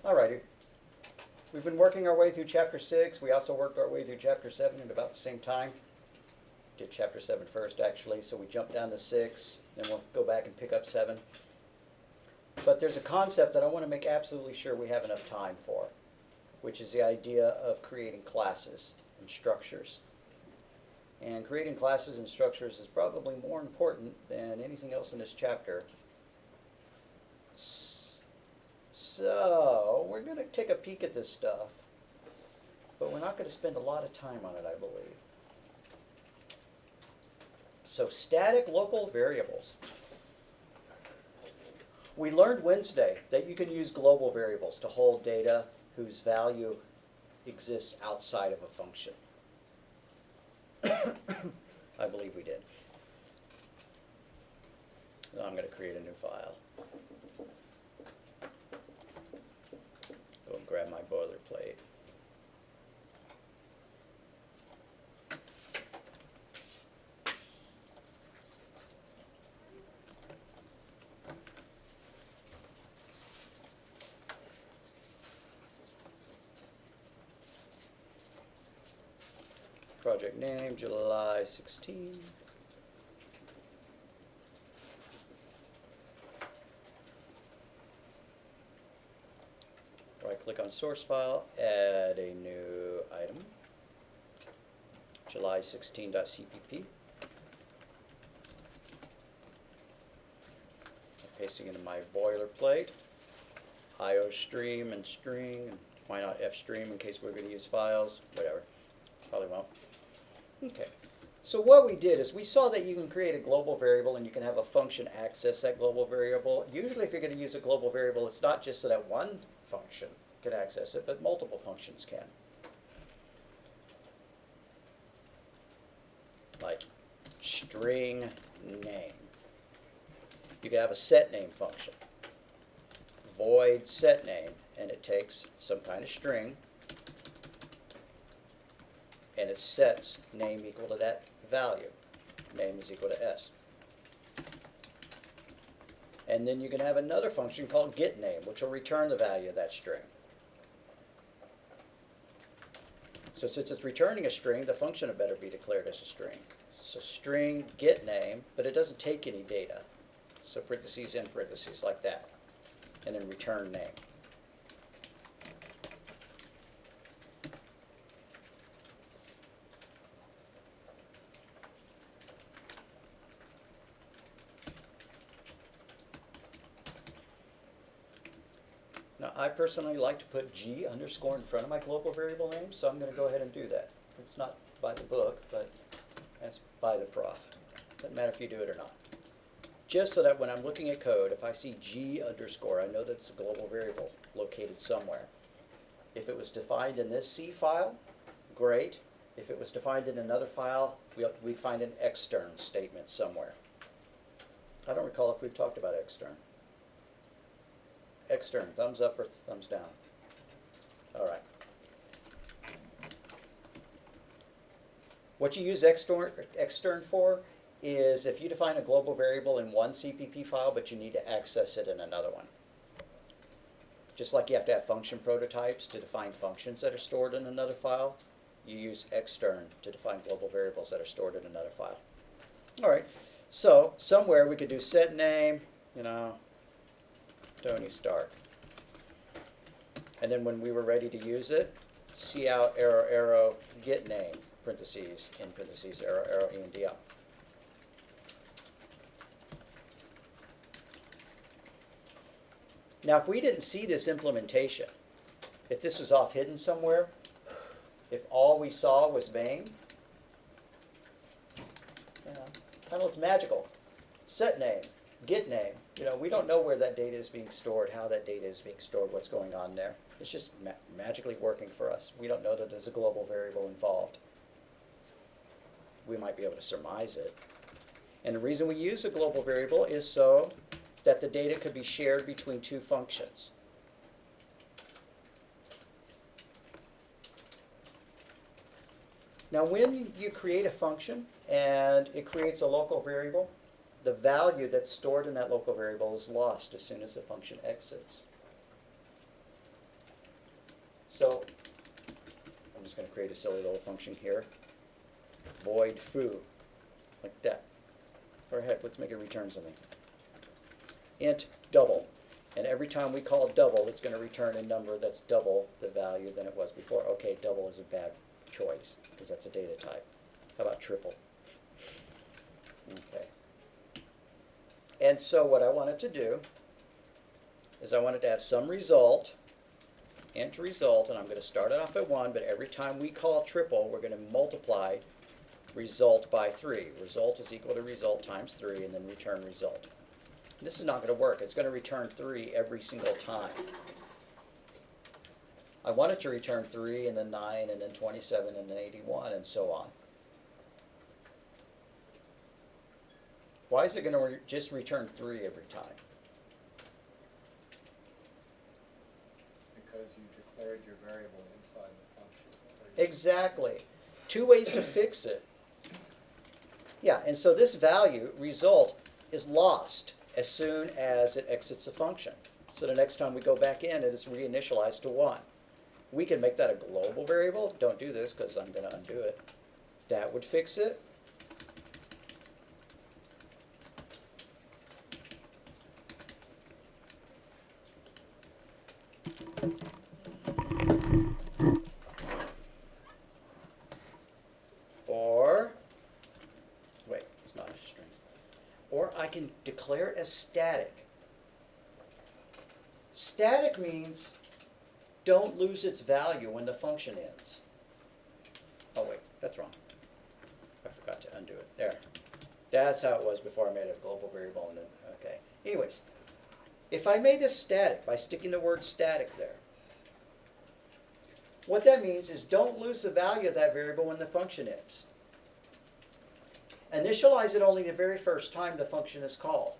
Alrighty. We've been working our way through Chapter 6. We also worked our way through Chapter 7 at about the same time. Did Chapter 7 first, actually, so we jumped down to 6, then we'll go back and pick up 7. But there's a concept that I want to make absolutely sure we have enough time for, which is the idea of creating classes and structures. And creating classes and structures is probably more important than anything else in this chapter. So, we're going to take a peek at this stuff, but we're not going to spend a lot of time on it, I believe. So, static local variables. We learned Wednesday that you can use global variables to hold data whose value exists outside of a function. I believe we did. Now I'm going to create a new file. Go and grab my boilerplate. Project name, July 16. Right click on source file, add a new item, July16.cpp. Pasting into my boilerplate, IO stream and string, and why not F stream in case we're going to use files, whatever, probably won't. Okay, so what we did is we saw that you can create a global variable and you can have a function access that global variable. Usually if you're going to use a global variable, it's not just so that one function can access it, but multiple functions can. Like string name. You can have a set name function. Void set name, and it takes some kind of string and it sets name equal to that value. Name is equal to S. And then you can have another function called getName, which will return the value of that string. So since it's returning a string, the function had better be declared as a string. So string getName, but it doesn't take any data. So parentheses in parentheses like that. And then return name. Now, I personally like to put G underscore in front of my global variable name, so I'm going to go ahead and do that. It's not by the book, but that's by the prof. Doesn't matter if you do it or not. Just so that when I'm looking at code, if I see G underscore, I know that's a global variable located somewhere. If it was defined in this C file, great. If it was defined in another file, we'd find an extern statement somewhere. I don't recall if we've talked about extern. Extern, thumbs up or thumbs down? All right. What you use extern for is if you define a global variable in one CPP file, but you need to access it in another one. Just like you have to have function prototypes to define functions that are stored in another file, you use extern to define global variables that are stored in another file. All right. So somewhere we could do set name, Tony Stark. And then when we were ready to use it, cout arrow arrow get name parentheses in parentheses arrow arrow end. Now if we didn't see this implementation, if this was off hidden somewhere, if all we saw was main, kind of looks magical. Set name, get name. We don't know where that data is being stored, how that data is being stored, what's going on there. It's just magically working for us. We don't know that there's a global variable involved. We might be able to surmise it. And the reason we use a global variable is so that the data could be shared between two functions. Now when you create a function and it creates a local variable, the value that's stored in that local variable is lost as soon as the function exits. So I'm just going to create a silly little function here. Void foo, like that. Or heck, let's make it return something. Int double. And every time we call double, it's going to return a number that's double the value than it was before. Okay, double is a bad choice because that's a data type. How about triple? Okay. And so what I wanted to do is I wanted to have some result, int result, and I'm going to start it off at 1, but every time we call triple, we're going to multiply result by 3. Result is equal to result times 3, and then return result. This is not going to work. It's going to return 3 every single time. I want it to return 3, and then 9, and then 27, and then 81, and so on. Why is it going to just return 3 every time? Because you declared your variable inside the function. Exactly. 2 ways to fix it. Yeah, and so this value, result, is lost as soon as it exits the function. So the next time we go back in, it is reinitialized to 1. We can make that a global variable. Don't do this because I'm going to undo it. That would fix it. Or, wait, it's not a string. Or I can declare it as static. Static means don't lose its value when the function ends. Oh wait, that's wrong. I forgot to undo it. There. That's how it was before I made it a global variable. And then, okay. Anyways, if I made this static by sticking the word static there, what that means is don't lose the value of that variable when the function ends. Initialize it only the very first time the function is called.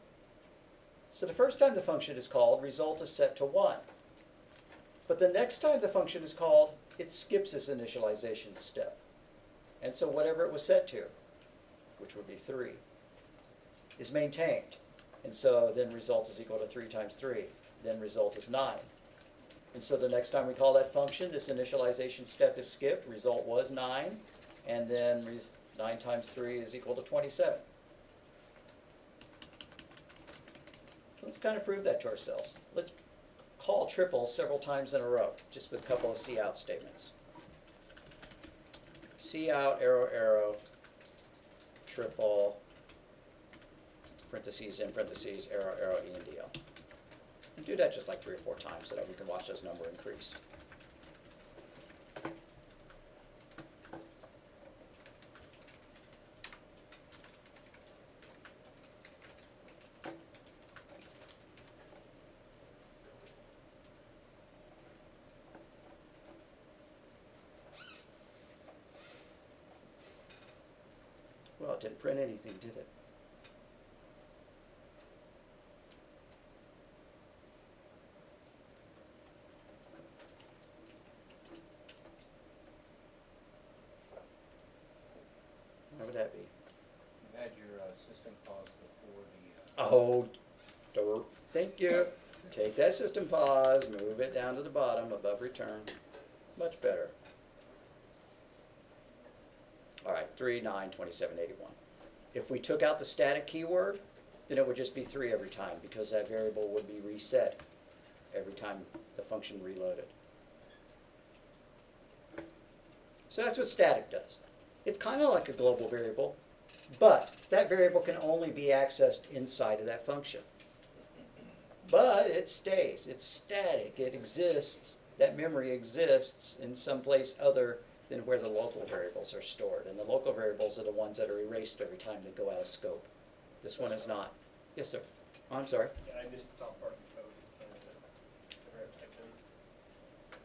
So the first time the function is called, result is set to 1. But the next time the function is called, it skips this initialization step. And so whatever it was set to, which would be 3, is maintained. And so then result is equal to 3 times 3. Then result is 9. And so the next time we call that function, this initialization step is skipped. Result was 9. And then 9 times 3 is equal to 27. Let's kind of prove that to ourselves. Let's call triple several times in a row, just with a couple of cout statements. Cout, arrow, arrow, triple, parentheses, in parentheses, arrow, arrow, ENDL. And do that just like 3 or 4 times so that we can watch this number increase. Well, it didn't print anything, did it? What would that be? You had your system pause before the... Oh, thank you. Take that system pause, move it down to the bottom above return. Much better. All right, 3, 9, 27, 81. If we took out the static keyword, then it would just be 3 every time because that variable would be reset every time the function reloaded. So that's what static does. It's kind of like a global variable, but that variable can only be accessed inside of that function. But it stays. It's static. It exists. That memory exists in some place other than where the local variables are stored. And the local variables are the ones that are erased every time they go out of scope. This one is not. Yes, sir. Oh, I'm sorry. Yeah, I missed the top part of the code. I typed in.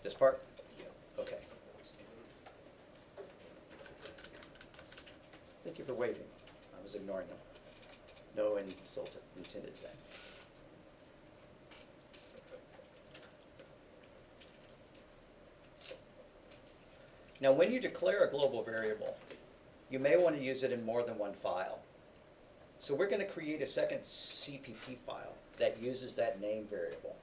This part? Yeah. Okay. Thank you for waving. I was ignoring them. No insult intended, Zach. Now, when you declare a global variable, you may want to use it in more than one file. So we're going to create a second CPP file that uses that name variable.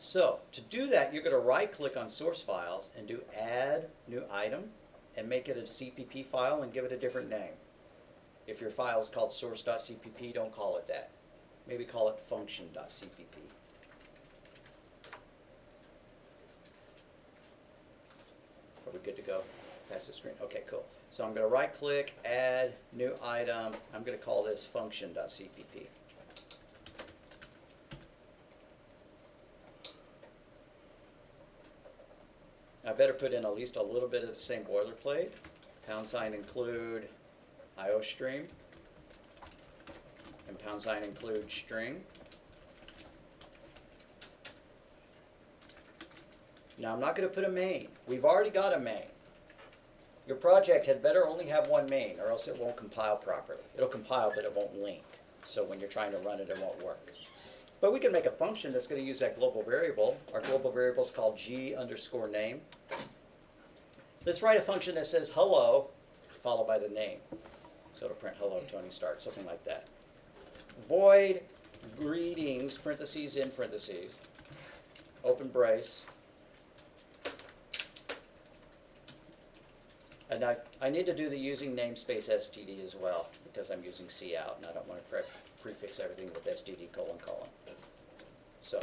So to do that, you're going to right click on source files and do add new item and make it a CPP file and give it a different name. If your file is called source.cpp, don't call it that. Maybe call it function.cpp. Are we good to go? Pass the screen. Okay, cool. So I'm going to right click, add new item. I'm going to call this function.cpp. I better put in at least a little bit of the same boilerplate. # include IOStream and # include string. Now I'm not going to put a main. We've already got a main. Your project had better only have one main or else it won't compile properly. It'll compile but it won't link. So when you're trying to run it, it won't work. But we can make a function that's going to use that global variable. Our global variable is called g_name. Let's write a function that says hello, followed by the name. So it'll print hello, Tony Stark, something like that. Void greetings, parentheses in parentheses, open brace. And I need to do the using namespace std as well because I'm using cout and I don't want to prefix everything with std : : So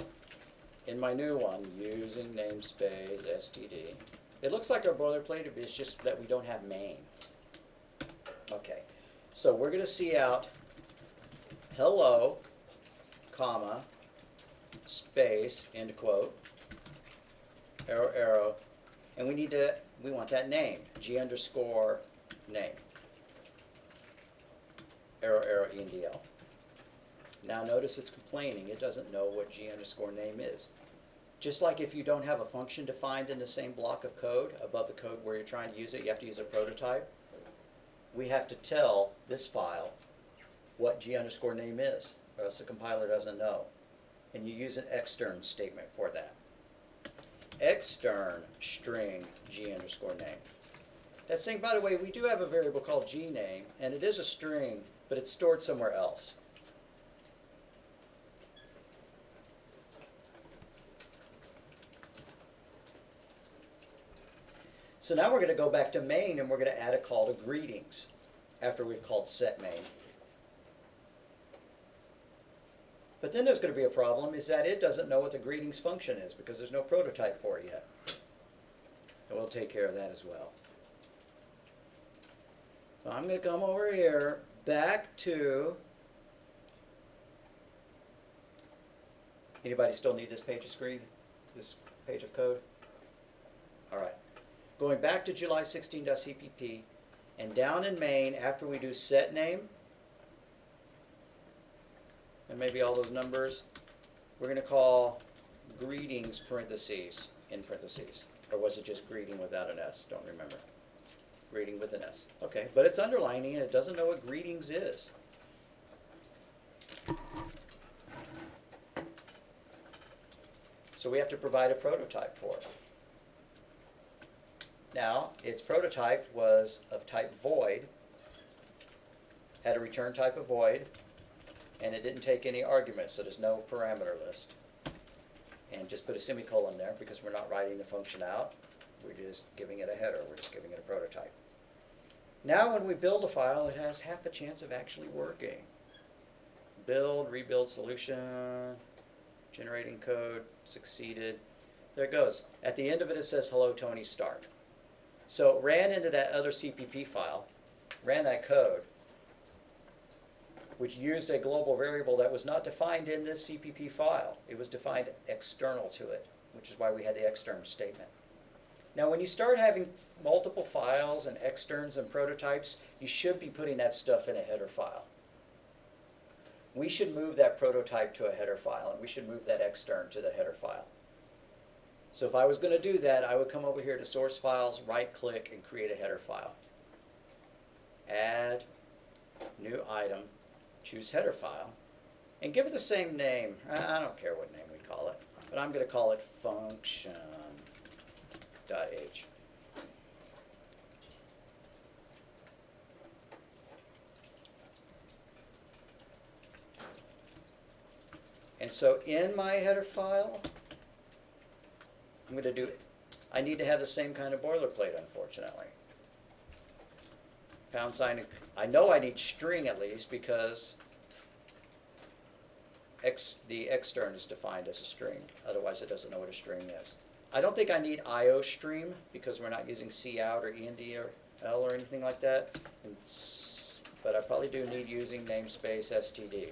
in my new one, using namespace std, it looks like our boilerplate, it's just that we don't have main. Okay, so we're going to cout hello, comma, space, end quote, arrow, arrow, and we want that name, g_name, arrow, arrow, endl. Now notice it's complaining. It doesn't know what g_name is. Just like if you don't have a function defined in the same block of code, above the code where you're trying to use it, you have to use a prototype. We have to tell this file what g_name is, or else the compiler doesn't know. And you use an extern statement for that. Extern string g_name. That's saying, by the way, we do have a variable called gname, and it is a string, but it's stored somewhere else. So now we're going to go back to main and we're going to add a call to greetings after we've called set main. But then there's going to be a problem is that it doesn't know what the greetings function is because there's no prototype for it yet. So we'll take care of that as well. So I'm going to come over here back to, anybody still need this page of screen, this page of code? All right. Going back to July16.cpp, and down in main, after we do set name, and maybe all those numbers, we're going to call greetings parentheses in parentheses. Or was it just greeting without an S? Don't remember. Greeting with an S. Okay, but it's underlining and it doesn't know what greetings is. So we have to provide a prototype for it. Now, its prototype was of type void, had a return type of void, and it didn't take any arguments, so there's no parameter list. And just put a semicolon there because we're not writing the function out. We're just giving it a header. We're just giving it a prototype. Now when we build a file, it has half a chance of actually working. Build, rebuild solution, generating code, succeeded. There it goes. At the end of it, it says, hello, Tony Stark. So it ran into that other CPP file, ran that code, which used a global variable that was not defined in this CPP file. It was defined external to it, which is why we had the extern statement. Now when you start having multiple files and externs and prototypes, you should be putting that stuff in a header file. We should move that prototype to a header file, and we should move that extern to the header file. So if I was going to do that, I would come over here to Source Files, right-click, and create a header file. Add, new item, choose header file, and give it the same name. I don't care what name we call it, but I'm going to call it function.h. And so in my header file, I'm gonna do, I need to have the same kind of boilerplate, unfortunately. Pound sign, I know I need string at least because the extern is defined as a string, otherwise it doesn't know what a string is. I don't think I need IO stream because we're not using cout or END or L or anything like that. But I probably do need using namespace std.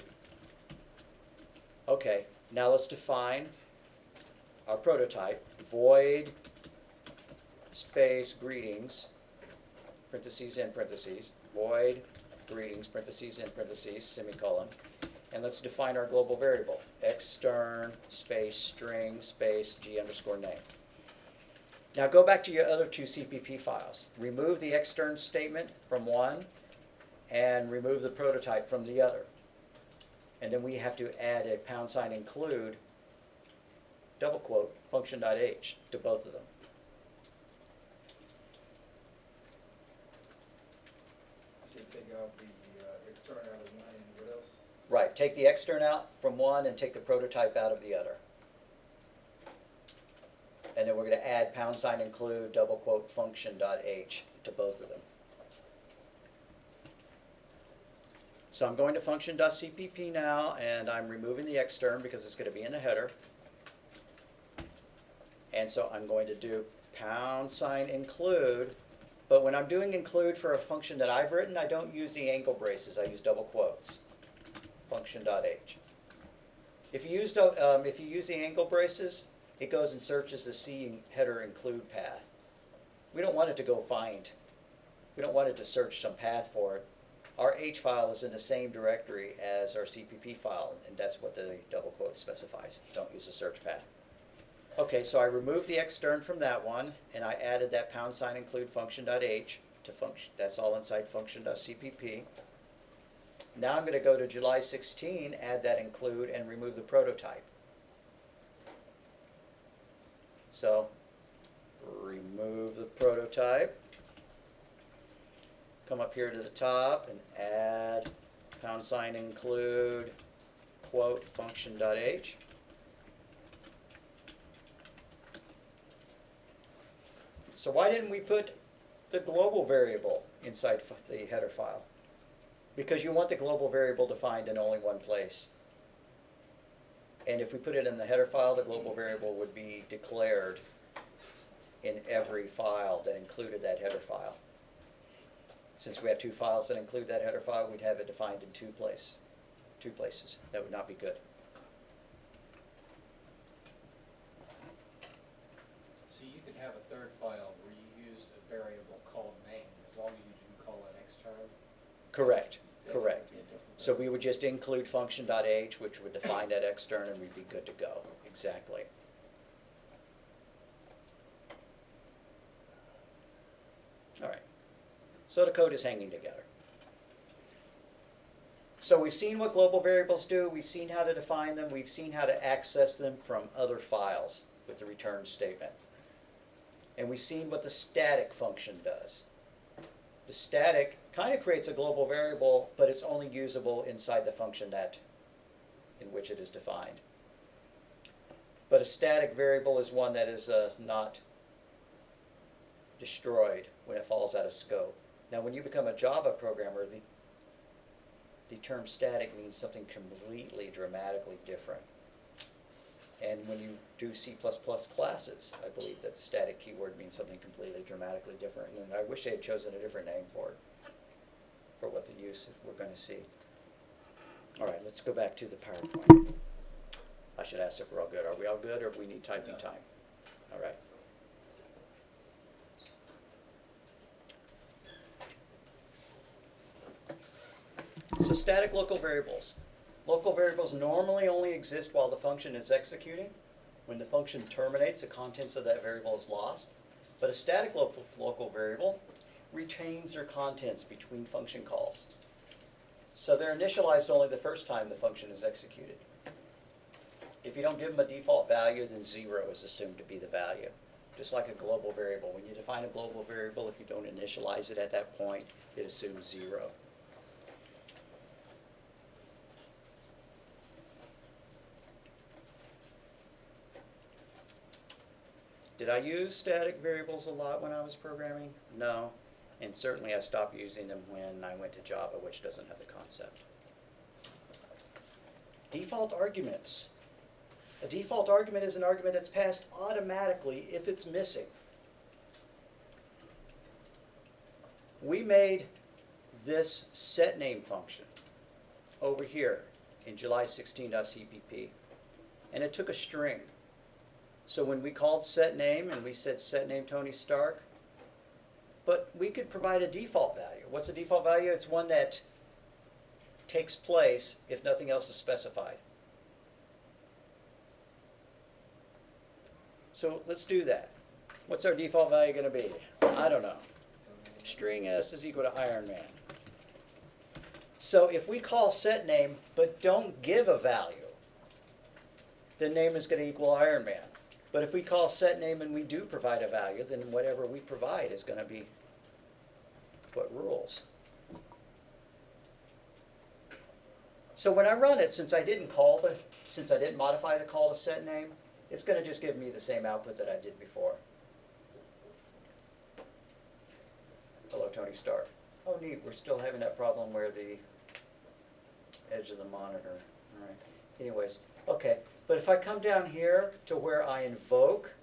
Okay, now let's define our prototype. Void space greetings, parentheses in parentheses, void greetings, parentheses in parentheses, semicolon. And let's define our global variable. Extern space string space g underscore name. Now go back to your other two CPP files. Remove the extern statement from one and remove the prototype from the other. And then we have to add a pound sign include, double quote, function.h to both of them. So you take out the external out of one and what else? Right, take the extern out from one and take the prototype out of the other. And then we're going to add pound sign include, double quote, function.h to both of them. So I'm going to function.cpp now, and I'm removing the extern because it's going to be in the header. And so I'm going to do pound sign include, but when I'm doing include for a function that I've written, I don't use the angle braces, I use double quotes. Function.h. If you use the angle braces, it goes and searches the C header include path. We don't want it to go find. We don't want it to search some path for it. Our H file is in the same directory as our CPP file, and that's what the double quote specifies. Don't use the search path. Okay, so I removed the extern from that one, and I added that pound sign include function.h to function. That's all inside function.cpp. Now I'm going to go to July 16, add that include, and remove the prototype. So remove the prototype. Come up here to the top and add pound sign include quote function.h. So why didn't we put the global variable inside the header file? Because you want the global variable defined in only one place. And if we put it in the header file, the global variable would be declared in every file that included that header file. Since we have two files that include that header file, we'd have it defined in two places. That would not be good. So you could have a third file where you used a variable called name, as long as you didn't call it extern. Correct, That correct. would be a different So we variable. would just include function.h, which would define that extern, and we'd be good to go. Exactly. All right. So the code is hanging together. So we've seen what global variables do. We've seen how to define them. We've seen how to access them from other files with the return statement. And we've seen what the static function does. The static kind of creates a global variable, but it's only usable inside the function in which it is defined. But a static variable is one that is not destroyed when it falls out of scope. Now, when you become a Java programmer, the term static means something completely dramatically different. And when you do C++ classes, I believe that the static keyword means something completely dramatically different. And I wish they had chosen a different name for it, for what the use we're going to see. All right, let's go back to the PowerPoint. I should ask if we're all good. Are we all good, or do we need typing time? All right. So static local variables. Local variables normally only exist while the function is executing. When the function terminates, the contents of that variable is lost. But a static local variable retains their contents between function calls. So they're initialized only the first time the function is executed. If you don't give them a default value, then 0 is assumed to be the value. Just like a global variable. When you define a global variable, if you don't initialize it at that point, it assumes 0. Did I use static variables a lot when I was programming? No. And certainly I stopped using them when I went to Java, which doesn't have the concept. Default arguments. A default argument is an argument that's passed automatically if it's missing. We made this setName function over here in July16.cpp, and it took a string. So when we called setName and we said setName Tony Stark, but we could provide a default value. What's a default value? It's one that takes place if nothing else is specified. So let's do that. What's our default value going to be? I don't know. String S is equal to Iron Man. So if we call setName but don't give a value, then name is going to equal Iron Man. But if we call setName and we do provide a value, then whatever we provide is going to be what rules. So when I run it, since I didn't modify the call to setName, it's going to just give me the same output that I did before. Hello, Tony Stark. Oh, neat. We're still having that problem where the edge of the monitor. All right. Anyways, okay. But if I come down here to where I invoke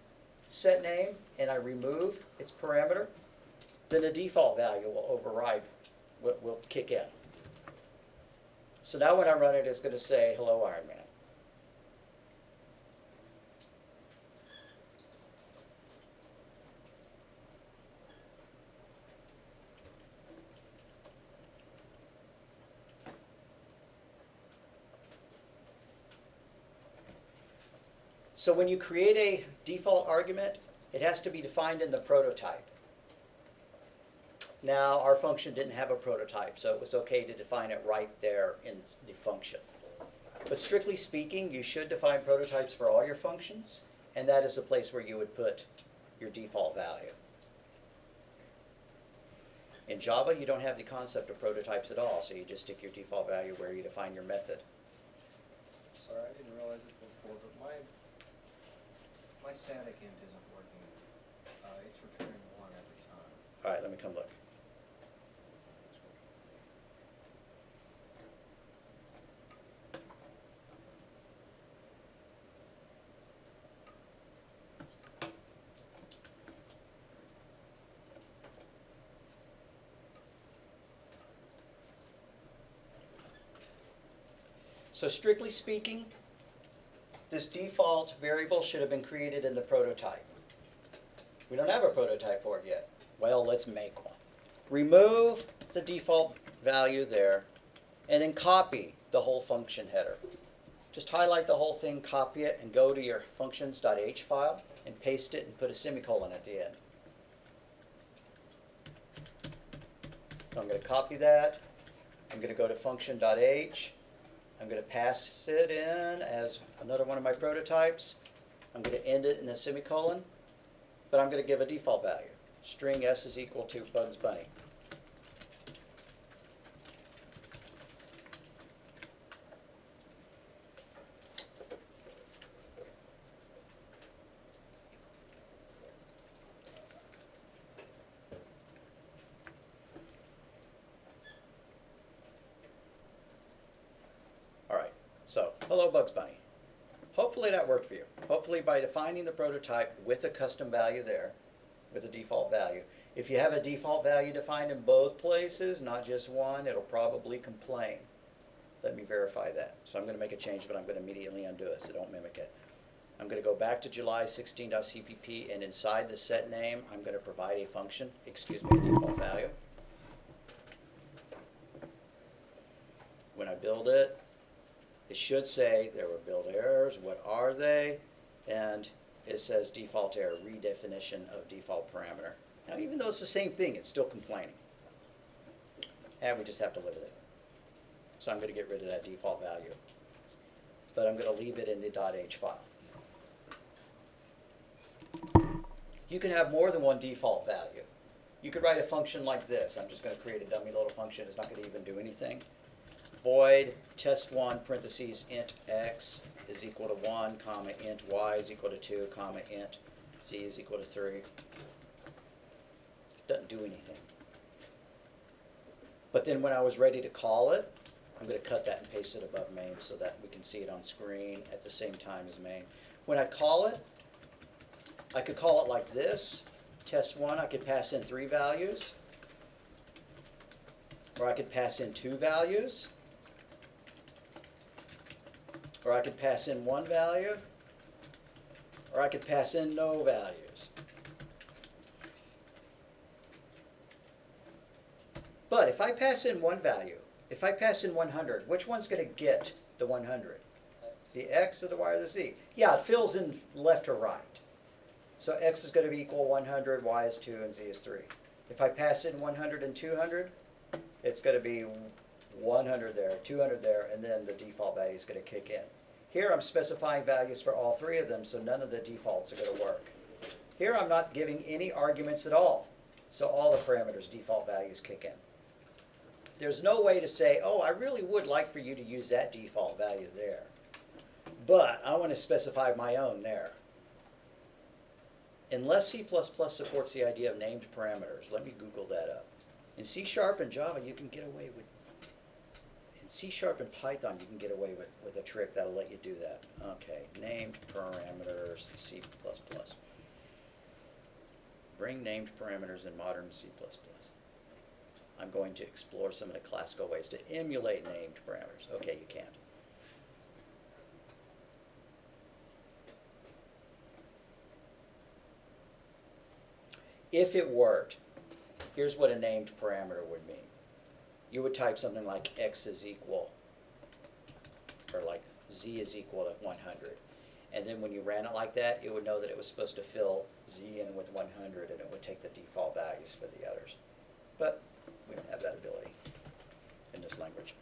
setName and I remove its parameter, then the default value will override, will kick in. So now when I run it, it's going to say, hello, Iron Man. So when you create a default argument, it has to be defined in the prototype. Now, our function didn't have a prototype, so it was okay to define it right there in the function. But strictly speaking, you should define prototypes for all your functions, and that is the place where you would put your default value. In Java, you don't have the concept of prototypes at all, so you just stick your default value where you define your method. Sorry, I didn't realize it before, but my static int isn't working. It's returning 1 every time. All right, let me come look. So strictly speaking, this default variable should have been created in the prototype. We don't have a prototype for it yet. Well, let's make one. Remove the default value there, and then copy the whole function header. Just highlight the whole thing, copy it, and go to your functions.h file and paste it and put a semicolon at the end. I'm going to copy that. I'm going to go to function.h. I'm going to pass it in as another one of my prototypes. I'm going to end it in a semicolon, but I'm going to give a default value. String S is equal to Bugs Bunny. So, hello Bugs Bunny. Hopefully that worked for you. Hopefully by defining the prototype with a custom value there, with a default value. If you have a default value defined in both places, not just one, it'll probably complain. Let me verify that. So I'm going to make a change, but I'm going to immediately undo it, so don't mimic it. I'm going to go back to July16.cpp, and inside the set name, I'm going to provide a function, a default value. When I build it, it should say there were build errors, what are they? And it says default error, redefinition of default parameter. Now even though it's the same thing, it's still complaining. And we just have to live with it. So I'm going to get rid of that default value. But I'm going to leave it in the .h file. You can have more than one default value. You could write a function like this. I'm just going to create a dummy little function. It's not going to even do anything. Void test1 parentheses int x is equal to 1 comma int y is equal to 2 comma int Z is equal to 3. Doesn't do anything. But then when I was ready to call it, I'm going to cut that and paste it above main so that we can see it on screen at the same time as main. When I call it, I could call it like this. Test1, I could pass in 3 values. Or I could pass in 2 values. Or I could pass in 1 value. Or I could pass in no values. But if I pass in 1 value, if I pass in 100, which one's going to get the 100? The X or the Y or the Z? Yeah, it fills in left or right. So X is going to be equal 100, Y is 2, and Z is 3. If I pass in 100 and 200, it's going to be 100 there, 200 there, and then the default value is going to kick in. Here I'm specifying values for all 3 of them, so none of the defaults are going to work. Here I'm not giving any arguments at all, so all the parameters' default values kick in. There's no way to say, oh, I really would like for you to use that default value there, but I want to specify my own there. Unless C++ supports the idea of named parameters, let me Google that up. In C# and Java, you can get away with, in C# and Python, you can get away with a trick that'll let you do that. Okay, named parameters, C++. Bring named parameters in modern C++. I'm going to explore some of the classical ways to emulate named parameters. Okay, you can't. If it worked, here's what a named parameter would mean. You would type something like X is equal, or like Z is equal to 100. And then when you ran it like that, it would know that it was supposed to fill Z in with 100, and it would take the default values for the others. But we don't have that ability in this language.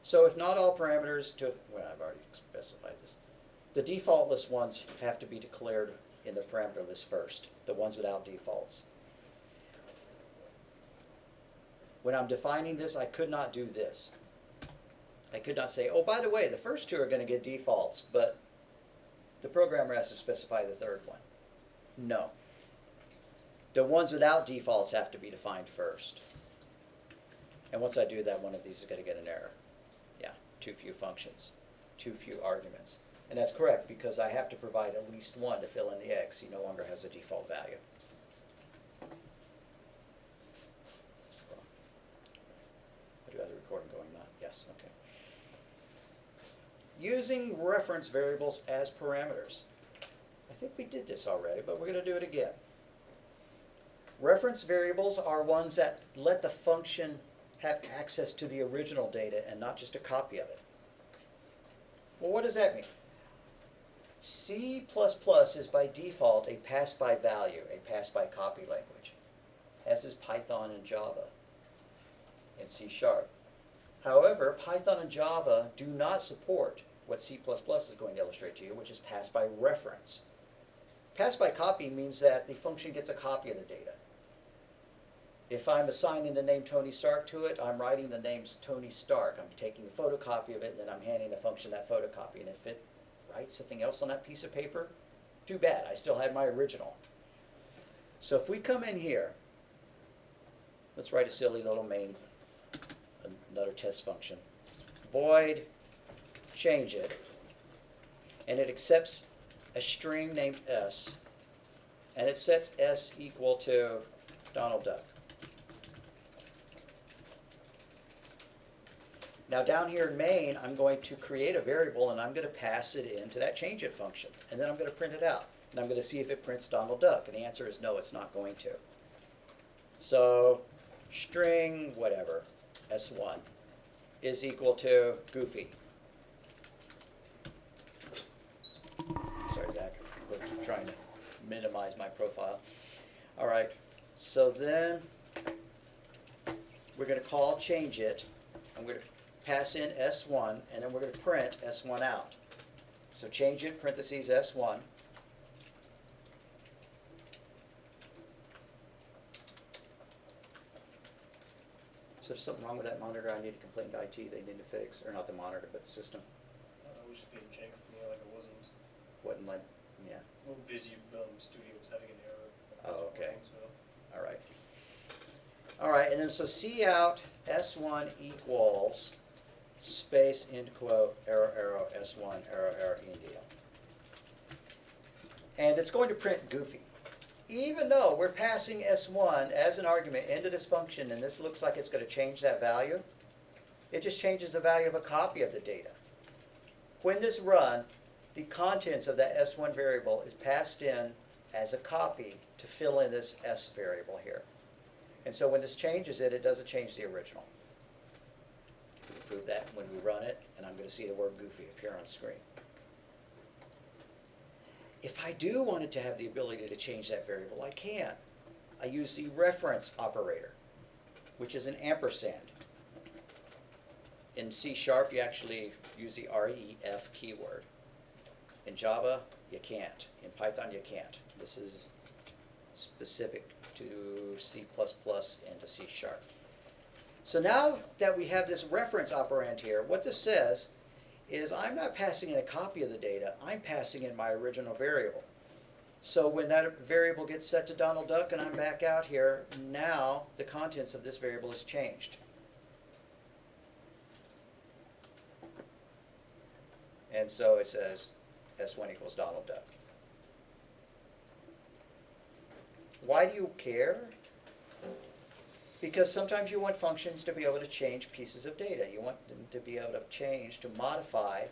So if not all parameters well, I've already specified this. The default list ones have to be declared in the parameter list first, the ones without defaults. When I'm defining this, I could not do this. I could not say, oh, by the way, the first 2 are going to get defaults, but the programmer has to specify the 3rd one. No. The ones without defaults have to be defined first. And once I do that, one of these is going to get an error. Yeah, too few functions, too few arguments. And that's correct, because I have to provide at least 1 to fill in the X. He no longer has a default value. I do have the recording going, not? Yes, okay. Using reference variables as parameters. I think we did this already, but we're going to do it again. Reference variables are ones that let the function have access to the original data and not just a copy of it. Well, what does that mean? C++ is by default a pass-by value, a pass-by copy language, as is Python and Java and C#. However, Python and Java do not support what C++ is going to illustrate to you, which is pass-by reference. Pass-by copy means that the function gets a copy of the data. If I'm assigning the name Tony Stark to it, I'm writing the name Tony Stark. I'm taking a photocopy of it, and then I'm handing the function that photocopy. And if it writes something else on that piece of paper, too bad. I still had my original. So if we come in here, let's write a silly little main, another test function. Void, change it, and it accepts a string named S, and it sets S equal to Donald Duck. Now down here in main, I'm going to create a variable and I'm going to pass it into that change it function. And then I'm going to print it out. And I'm going to see if it prints Donald Duck. And the answer is no, it's not going to. So string whatever, S1, is equal to Goofy. Sorry, Zach. We're trying to minimize my profile. All right. So then we're going to call change it. I'm going to pass in S1, and then we're going to print S1 out. So change it, parentheses S1. So there's something wrong with that monitor, I need to complain to IT, they need to fix, or not the monitor, but the system. It was just being jank for me, like it wasn't. Wasn't like, yeah, Well, Visio Studio was having an error. That Oh, wasn't okay. working, so. all right. All right, and then so C out S1 equals space end quote arrow arrow S1 arrow arrow India. And it's going to print goofy. Even though we're passing S1 as an argument into this function, and this looks like it's going to change that value, it just changes the value of a copy of the data. When this run, the contents of that S1 variable is passed in as a copy to fill in this S variable here. And so when this changes it, it doesn't change the original. We can prove that when we run it, and I'm going to see the word goofy appear on screen. If I do want it to have the ability to change that variable, I can. I use the reference operator, which is an ampersand. In C#, you actually use the REF keyword. In Java, you can't. In Python, you can't. This is specific to C++ and to C#. So now that we have this reference operand here, what this says is I'm not passing in a copy of the data, I'm passing in my original variable. So when that variable gets set to Donald Duck and I'm back out here, now the contents of this variable is changed. And so it says S1 equals Donald Duck. Why do you care? Because sometimes you want functions to be able to change pieces of data. You want them to be able to change, to modify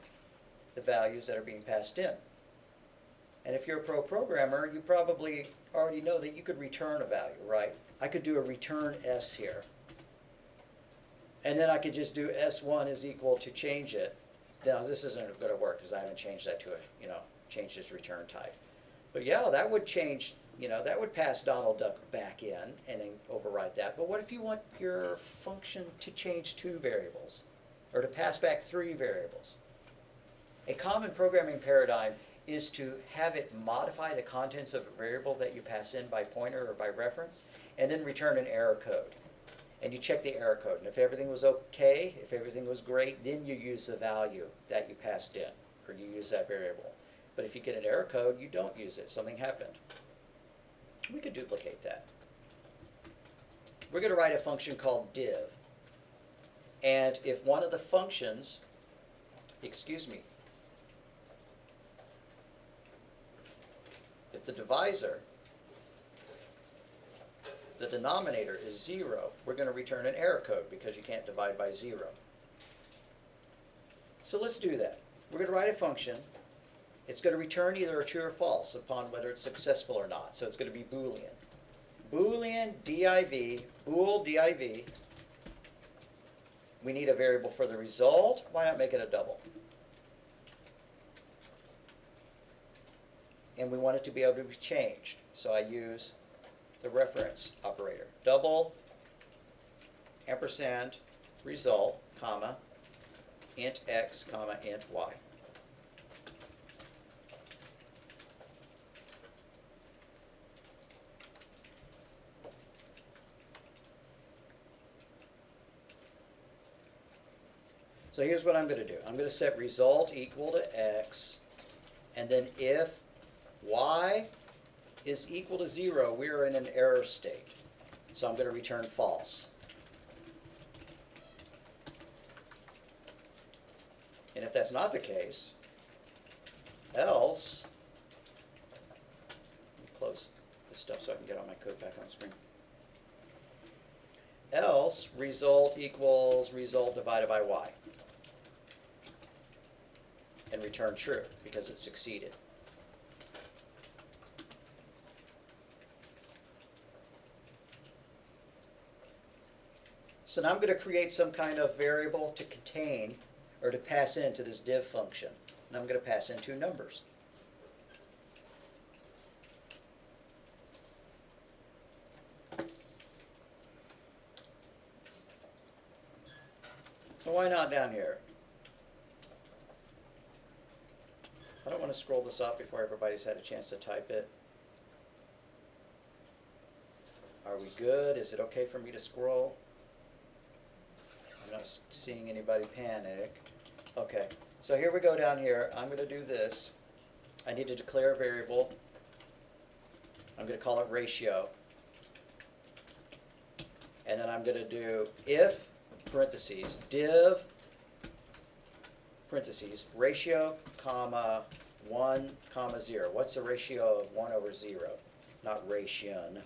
the values that are being passed in. And if you're a pro programmer, you probably already know that you could return a value, right? I could do a return S here. And then I could just do S1 is equal to change it. Now this isn't going to work because I haven't changed that to changed its return type. But yeah, that would change, that would pass Donald Duck back in and then overwrite that. But what if you want your function to change 2 variables or to pass back 3 variables? A common programming paradigm is to have it modify the contents of a variable that you pass in by pointer or by reference and then return an error code. And you check the error code. And if everything was okay, if everything was great, then you use the value that you passed in or you use that variable. But if you get an error code, you don't use it. Something happened. We could duplicate that. We're going to write a function called div. And if one of the functions, if the divisor, the denominator is 0, we're going to return an error code because you can't divide by 0. So let's do that. We're going to write a function. It's going to return either a true or false upon whether it's successful or not. So it's going to be Boolean. Boolean div, bool div. We need a variable for the result. Why not make it a double? And we want it to be able to be changed. So I use the reference operator. Double, ampersand, result, comma, int x, comma, int y. So here's what I'm going to do. I'm going to set result equal to x, and then if y is equal to 0, we're in an error state. So I'm going to return false. And if that's not the case, else, let me close this stuff so I can get all my code back on screen. Else, result equals result divided by y. And return true because it succeeded. So now I'm going to create some kind of variable to contain or to pass into this div function. And I'm going to pass in 2 numbers. So why not down here? I don't want to scroll this up before everybody's had a chance to type it. Are we good? Is it okay for me to scroll? I'm not seeing anybody panic. Okay, so here we go down here. I'm going to do this. I need to declare a variable. I'm going to call it ratio. And then I'm going to do if, parentheses, div, parentheses, ratio, comma, 1, comma 0. What's the ratio of 1 over 0? Not ration,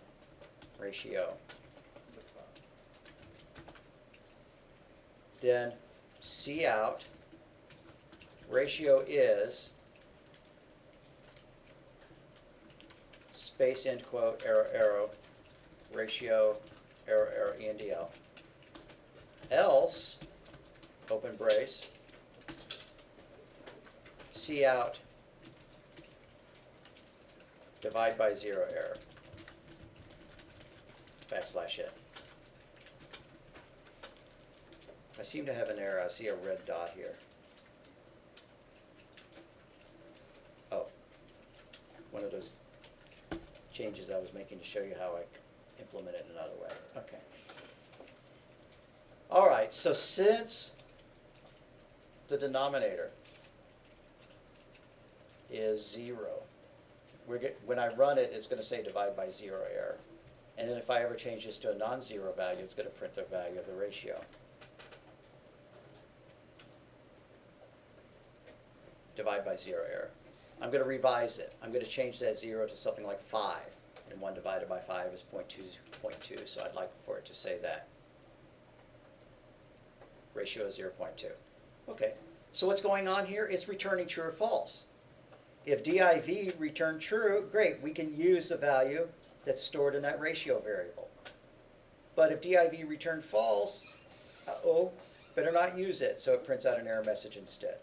ratio. Then cout, ratio is, space end quote, arrow, arrow, ratio, arrow, arrow, ENDL. Else, open brace, cout, divide by 0 error, backslash it. I seem to have an error. I see a red dot here. Oh, one of those changes I was making to show you how I implement it another way. Okay. All right, so since the denominator is 0, when I run it, it's going to say divide by 0 error. And then if I ever change this to a non-zero value, it's going to print the value of the ratio. Divide by 0 error. I'm going to revise it. I'm going to change that 0 to something like 5. And 1 divided by 5 is 0.2, so I'd like for it to say that. Ratio is 0.2. Okay, so what's going on here? It's returning true or false. If div returned true, great, we can use the value that's stored in that ratio variable. But if div returned false, uh-oh, better not use it, so it prints out an error message instead.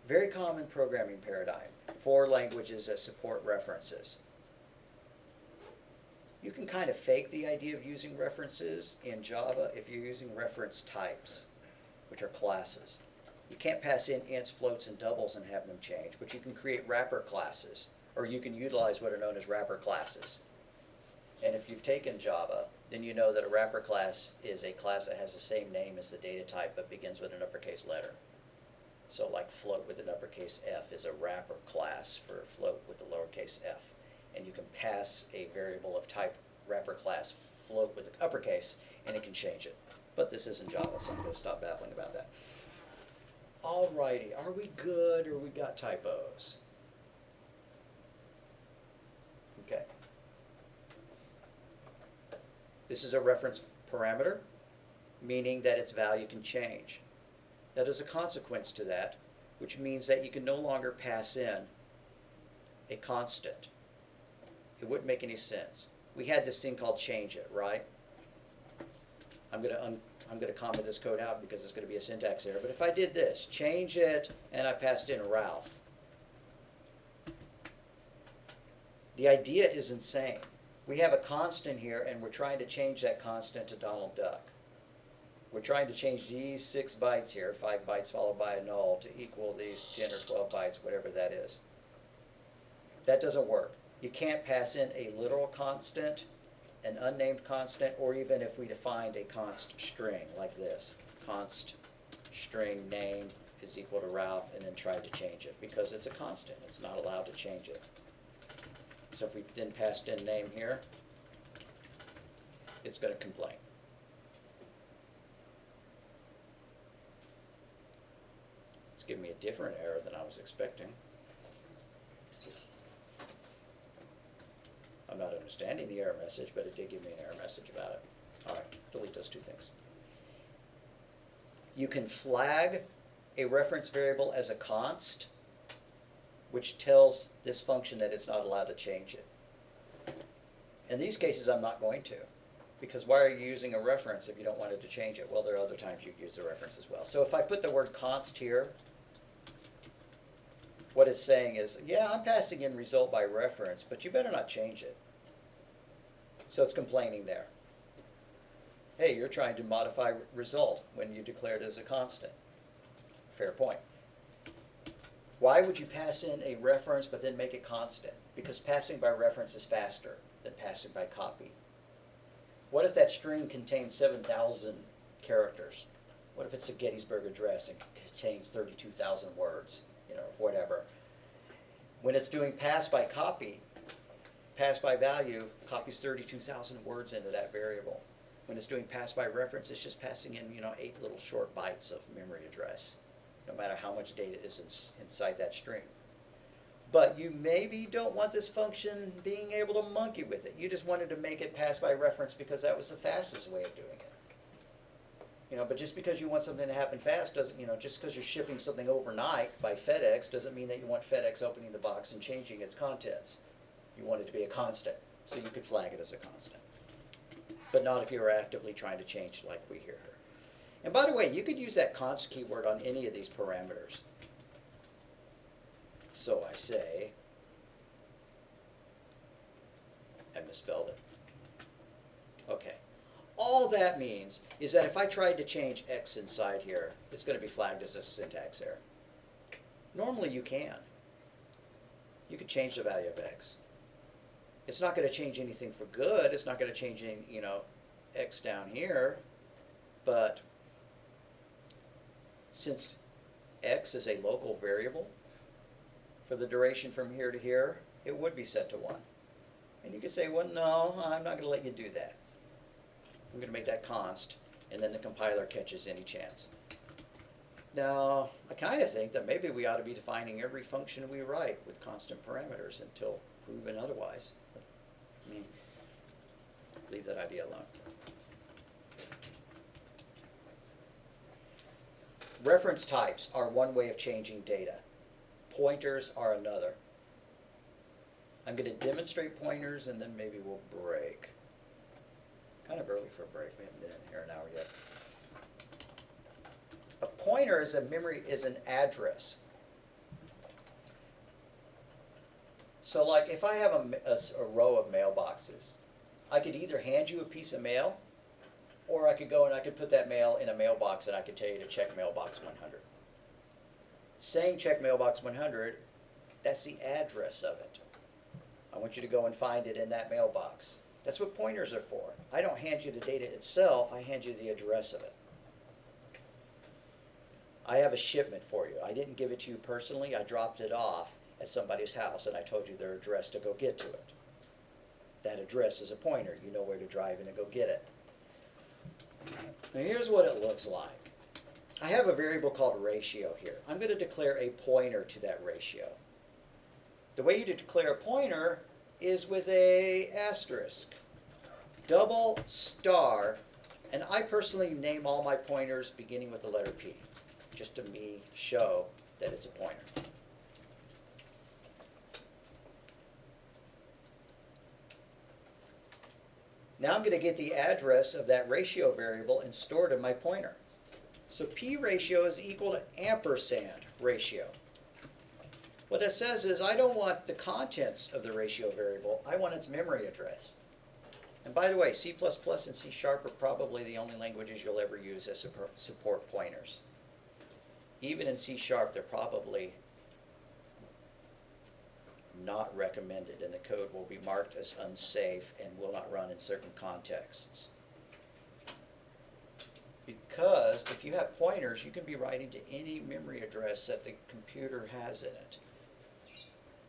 Very common programming paradigm for languages that support references. You can kind of fake the idea of using references in Java if you're using reference types, which are classes. You can't pass in ints, floats, and doubles and have them change, but you can create wrapper classes, or you can utilize what are known as wrapper classes. And if you've taken Java, then you know that a wrapper class is a class that has the same name as the data type but begins with an uppercase letter. So like float with an uppercase F is a wrapper class for float with a lowercase f. And you can pass a variable of type wrapper class float with an uppercase and it can change it. But this isn't Java, so I'm going to stop babbling about that. Alrighty, are we good or we got typos? Okay. This is a reference parameter, meaning that its value can change. Now there's a consequence to that, which means that you can no longer pass in a constant. It wouldn't make any sense. We had this thing called change it, right? I'm going to comment this code out because it's going to be a syntax error. But if I did this, change it, and I passed in Ralph, the idea is insane. We have a constant here, and we're trying to change that constant to Donald Duck. We're trying to change these 6 bytes here, 5 bytes followed by a null, to equal these 10 or 12 bytes, whatever that is. That doesn't work. You can't pass in a literal constant, an unnamed constant, or even if we defined a const string like this. Const string name is equal to Ralph, and then try to change it, because it's a constant. It's not allowed to change it. So if we then passed in name here, it's going to complain. It's giving me a different error than I was expecting. I'm not understanding the error message, but it did give me an error message about it. All right, delete those 2 things. You can flag a reference variable as a const, which tells this function that it's not allowed to change it. In these cases, I'm not going to, because why are you using a reference if you don't want it to change it? Well, there are other times you use the reference as well. So if I put the word const here, what it's saying is, yeah, I'm passing in result by reference, but you better not change it. So it's complaining there. Hey, you're trying to modify result when you declared it as a constant. Fair point. Why would you pass in a reference but then make it constant? Because passing by reference is faster than passing by copy. What if that string contains 7,000 characters? What if it's a Gettysburg Address and contains 32,000 words, you know, whatever. When it's doing pass by copy, pass by value, copies 32,000 words into that variable. When it's doing pass by reference, it's just passing in, you know, 8 little short bytes of memory address, no matter how much data is inside that string. But you maybe don't want this function being able to monkey with it. You just wanted to make it pass by reference because that was the fastest way of doing it. You know, but just because you want something to happen fast doesn't, you know, just because you're shipping something overnight by FedEx doesn't mean that you want FedEx opening the box and changing its contents. You want it to be a constant, so you could flag it as a constant. But not if you were actively trying to change like we hear here. And by the way, you could use that const keyword on any of these parameters. So I say, I misspelled it. Okay. All that means is that if I tried to change x inside here, it's going to be flagged as a syntax error. Normally you can. You could change the value of x. It's not going to change anything for good. It's not going to change any, you know, x down here. But since x is a local variable, for the duration from here to here, it would be set to 1. And you could say, well, no, I'm not going to let you do that. I'm going to make that const, and then the compiler catches any chance. Now, I kind of think that maybe we ought to be defining every function we write with constant parameters until proven otherwise. I mean, leave that idea alone. Reference types are one way of changing data. Pointers are another. I'm going to demonstrate pointers and then maybe we'll break. Kind of early for a break. We haven't been in here an hour yet. A pointer is an address. So like if I have a row of mailboxes, I could either hand you a piece of mail or I could go and I could put that mail in a mailbox and I could tell you to check mailbox 100. Saying check mailbox 100, that's the address of it. I want you to go and find it in that mailbox. That's what pointers are for. I don't hand you the data itself, I hand you the address of it. I have a shipment for you. I didn't give it to you personally, I dropped it off at somebody's house and I told you their address to go get to it. That address is a pointer. You know where to drive in and go get it. Now here's what it looks like. I have a variable called ratio here. I'm going to declare a pointer to that ratio. The way you declare a pointer is with a asterisk, double star, and I personally name all my pointers beginning with the letter P, just to me show that it's a pointer. Now I'm going to get the address of that ratio variable and store it in my pointer. So P ratio is equal to ampersand ratio. What that says is I don't want the contents of the ratio variable, I want its memory address. And by the way, C++ and C# are probably the only languages you'll ever use that support pointers. Even in C#, they're probably not recommended, and the code will be marked as unsafe and will not run in certain contexts. Because if you have pointers, you can be writing to any memory address that the computer has in it.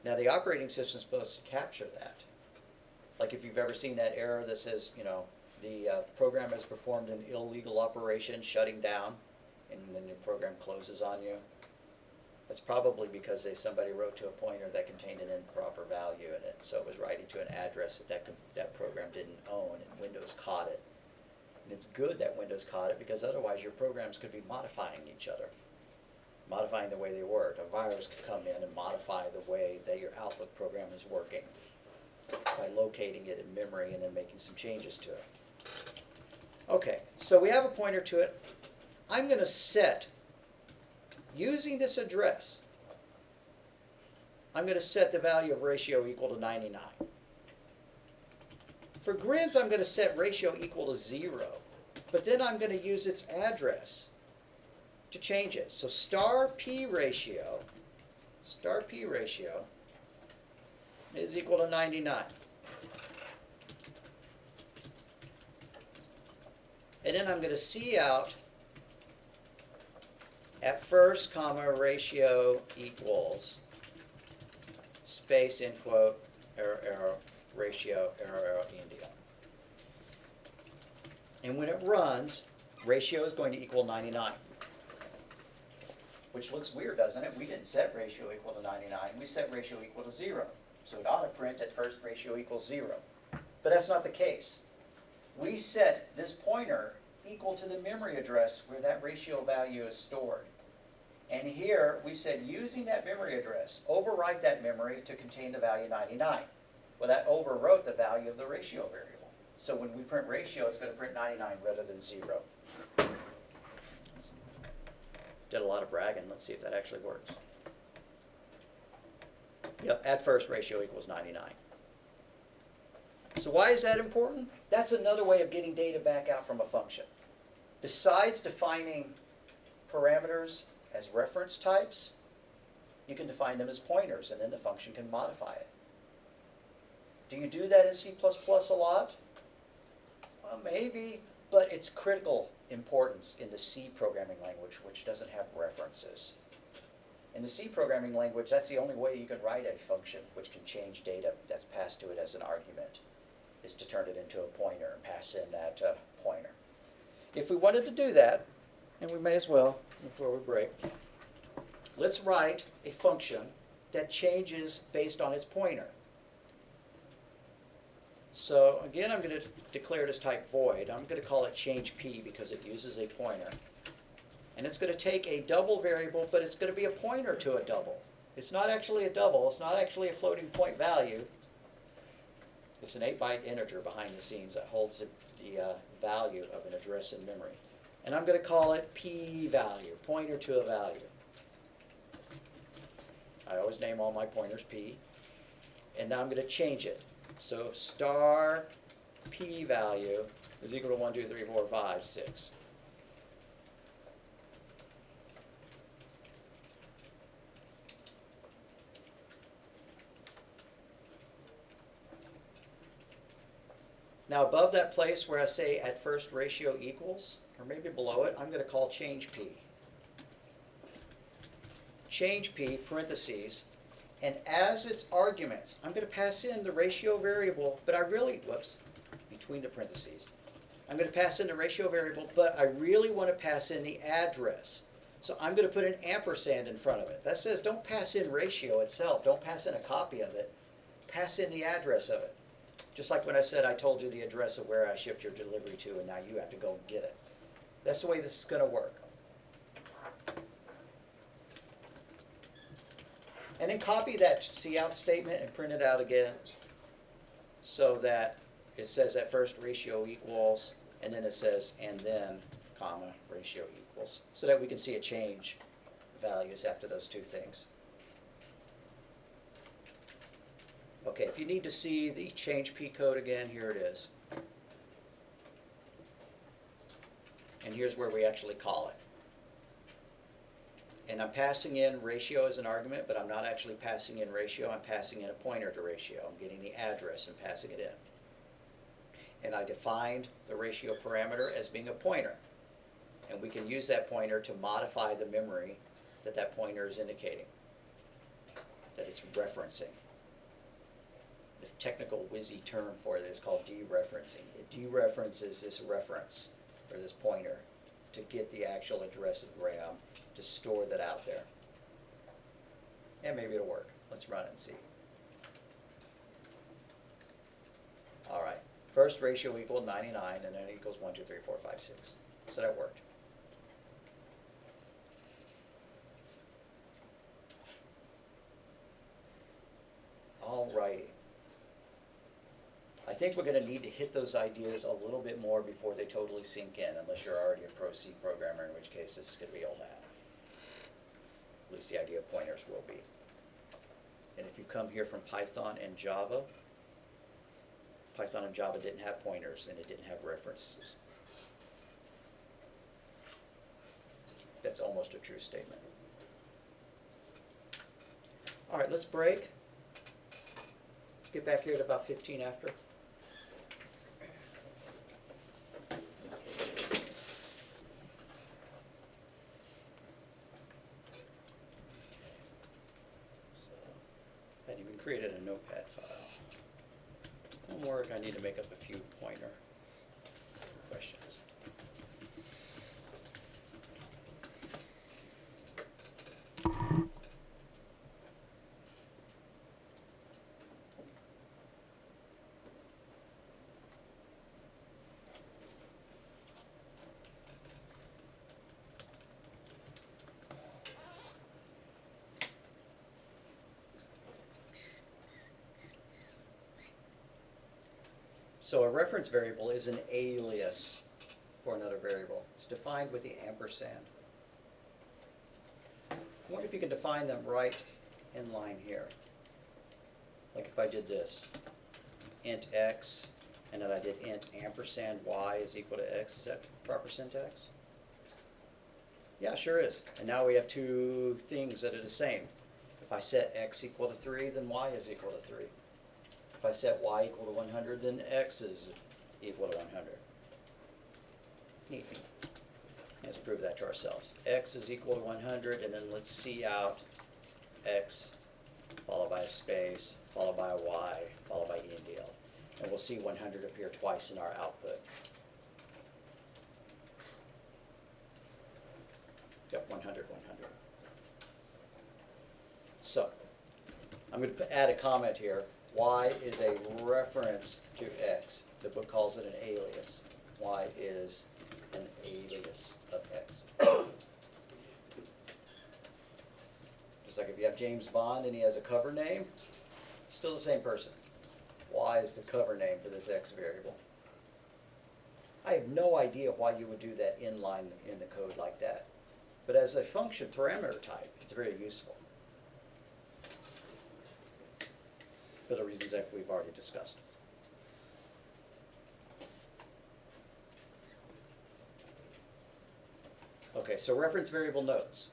Now the operating system is supposed to capture that. Like if you've ever seen that error that says, you know, the program has performed an illegal operation, shutting down, and then your program closes on you. That's probably because somebody wrote to a pointer that contained an improper value in it, so it was writing to an address that program didn't own, and Windows caught it. And it's good that Windows caught it, because otherwise your programs could be modifying each other, modifying the way they work. A virus could come in and modify the way that your Outlook program is working by locating it in memory and then making some changes to it. Okay, so we have a pointer to it. I'm going to set, using this address, I'm going to set the value of ratio equal to 99. For grins, I'm going to set ratio equal to 0, but then I'm going to use its address to change it. So star P ratio is equal to 99. And then I'm going to see out at first, comma, ratio equals space, end quote, arrow, arrow, ratio, arrow, arrow, ENDL. And when it runs, ratio is going to equal 99. Which looks weird, doesn't it? We didn't set ratio equal to 99. We set ratio equal to 0. So it ought to print at first ratio equals 0. But that's not the case. We set this pointer equal to the memory address where that ratio value is stored. And here we said using that memory address, overwrite that memory to contain the value 99. Well, that overwrote the value of the ratio variable. So when we print ratio, it's going to print 99 rather than 0. Did a lot of bragging. Let's see if that actually works. Yep, at first ratio equals 99. So why is that important? That's another way of getting data back out from a function. Besides defining parameters as reference types, you can define them as pointers, and then the function can modify it. Do you do that in C++ a lot? Well, maybe, but it's critical importance in the C programming language, which doesn't have references. In the C programming language, that's the only way you can write a function which can change data that's passed to it as an argument, is to turn it into a pointer and pass in that pointer. If we wanted to do that, and we may as well before we break, let's write a function that changes based on its pointer. So again, I'm going to declare this type void. I'm going to call it change p because it uses a pointer. And it's going to take a double variable, but it's going to be a pointer to a double. It's not actually a double. It's not actually a floating point value. It's an 8-byte integer behind the scenes that holds the value of an address in memory. And I'm going to call it p value, pointer to a value. I always name all my pointers p. And now I'm going to change it. So star p value is equal to 1, 2, 3, 4, 5, 6. Now above that place where I say at first ratio equals, or maybe below it, I'm going to call change p. Change p, parentheses, and as its arguments, I'm going to pass in the ratio variable, but I really, between the parentheses. I'm going to pass in the ratio variable, but I really want to pass in the address. So I'm going to put an ampersand in front of it. That says don't pass in ratio itself. Don't pass in a copy of it. Pass in the address of it. Just like when I said I told you the address of where I shipped your delivery to, and now you have to go and get it. That's the way this is going to work. And then copy that cout statement and print it out again so that it says at first ratio equals, and then it says and then, comma, ratio equals, so that we can see it change values after those two things. Okay, if you need to see the change p code again, here it is. And here's where we actually call it. And I'm passing in ratio as an argument, but I'm not actually passing in ratio. I'm passing in a pointer to ratio. I'm getting the address and passing it in. And I defined the ratio parameter as being a pointer. And we can use that pointer to modify the memory that that pointer is indicating, that it's referencing. The technical whizzy term for it is called dereferencing. It dereferences this reference, or this pointer, to get the actual address of RAM, to store that out there. And maybe it'll work. Let's run it and see. All right. First ratio equaled 99, and then it equals 1, 2, 3, 4, 5, 6. So that worked. All righty. I think we're going to need to hit those ideas a little bit more before they totally sink in, unless you're already a pro C programmer, in which case this is going to be old hat. At least the idea of pointers will be. And if you come here from Python and Java, Python and Java didn't have pointers and it didn't have references. That's almost a true statement. All right, let's break. Let's get back here at about 15 after. created a notepad file. Homework, I need to make up a few pointer questions. So a reference variable is an alias for another variable. It's defined with the ampersand. I wonder if you can define them right in line here. Like if I did this, int x, and then I did int ampersand y is equal to x. Is that proper syntax? Yeah, sure is. And now we have two things that are the same. If I set x equal to 3, then y is equal to 3. If I set y equal to 100, then x is equal to 100. Neat. Let's prove that to ourselves. X is equal to 100, and then let's see out x, followed by a space, followed by a y, followed by ENDL. And we'll see 100 appear twice in our output. Yep, 100, 100. So, I'm going to add a comment here. Y is a reference to x. The book calls it an alias. Y is an alias of x. Just like if you have James Bond and he has a cover name, still the same person. Y is the cover name for this x variable. I have no idea why you would do that inline in the code like that. But as a function parameter type, it's very useful, for the reasons that we've already discussed. Okay, so reference variable notes.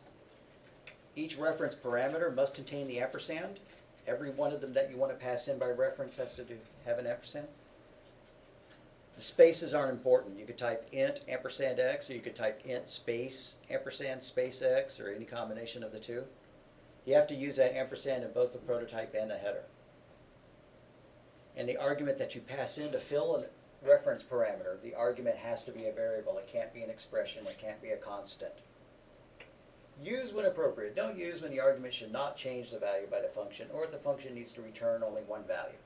Each reference parameter must contain the ampersand. Every one of them that you want to pass in by reference has to have an ampersand. The spaces aren't important. You could type int ampersand x, or you could type int space ampersand space x, or any combination of the two. You have to use that ampersand in both the prototype and the header. And the argument that you pass in to fill a reference parameter, the argument has to be a variable. It can't be an expression. It can't be a constant. Use when appropriate. Don't use when the argument should not change the value by the function, or if the function needs to return only one value.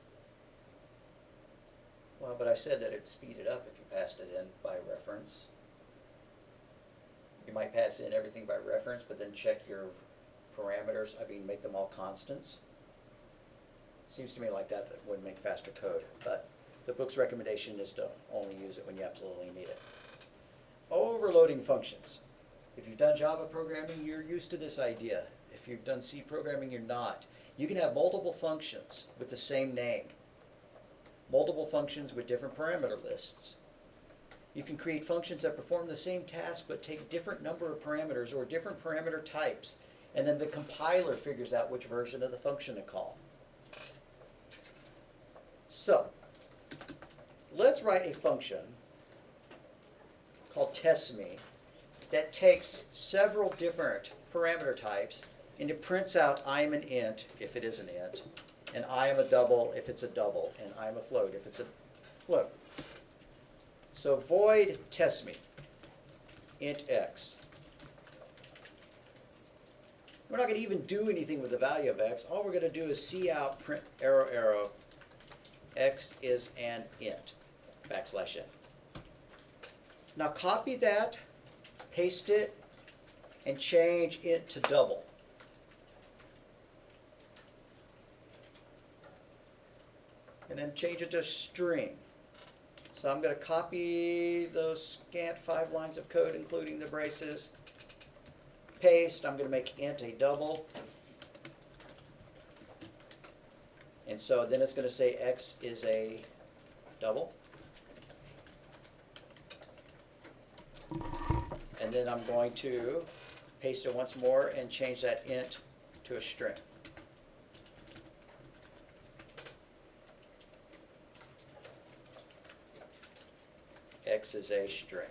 Well, but I said that it'd speed it up if you passed it in by reference. You might pass in everything by reference, but then check your parameters. I mean, make them all constants. Seems to me like that would make faster code, but the book's recommendation is to only use it when you absolutely need it. Overloading functions. If you've done Java programming, you're used to this idea. If you've done C programming, you're not. You can have multiple functions with the same name. Multiple functions with different parameter lists. You can create functions that perform the same task but take different number of parameters or different parameter types, and then the compiler figures out which version of the function to call. So, let's write a function called testMe that takes several different parameter types and it prints out I am an int if it is an int, and I am a double if it's a double, and I am a float if it's a float. So void testMe, int x. We're not going to even do anything with the value of x. All we're going to do is see out print arrow arrow x is an int, \n. Now copy that, paste it, and change it to double. And then change it to string. So I'm going to copy those scant 5 lines of code, including the braces. Paste, I'm going to make int a double. And so then it's going to say x is a double. And then I'm going to paste it once more and change that int to a string. X is a string.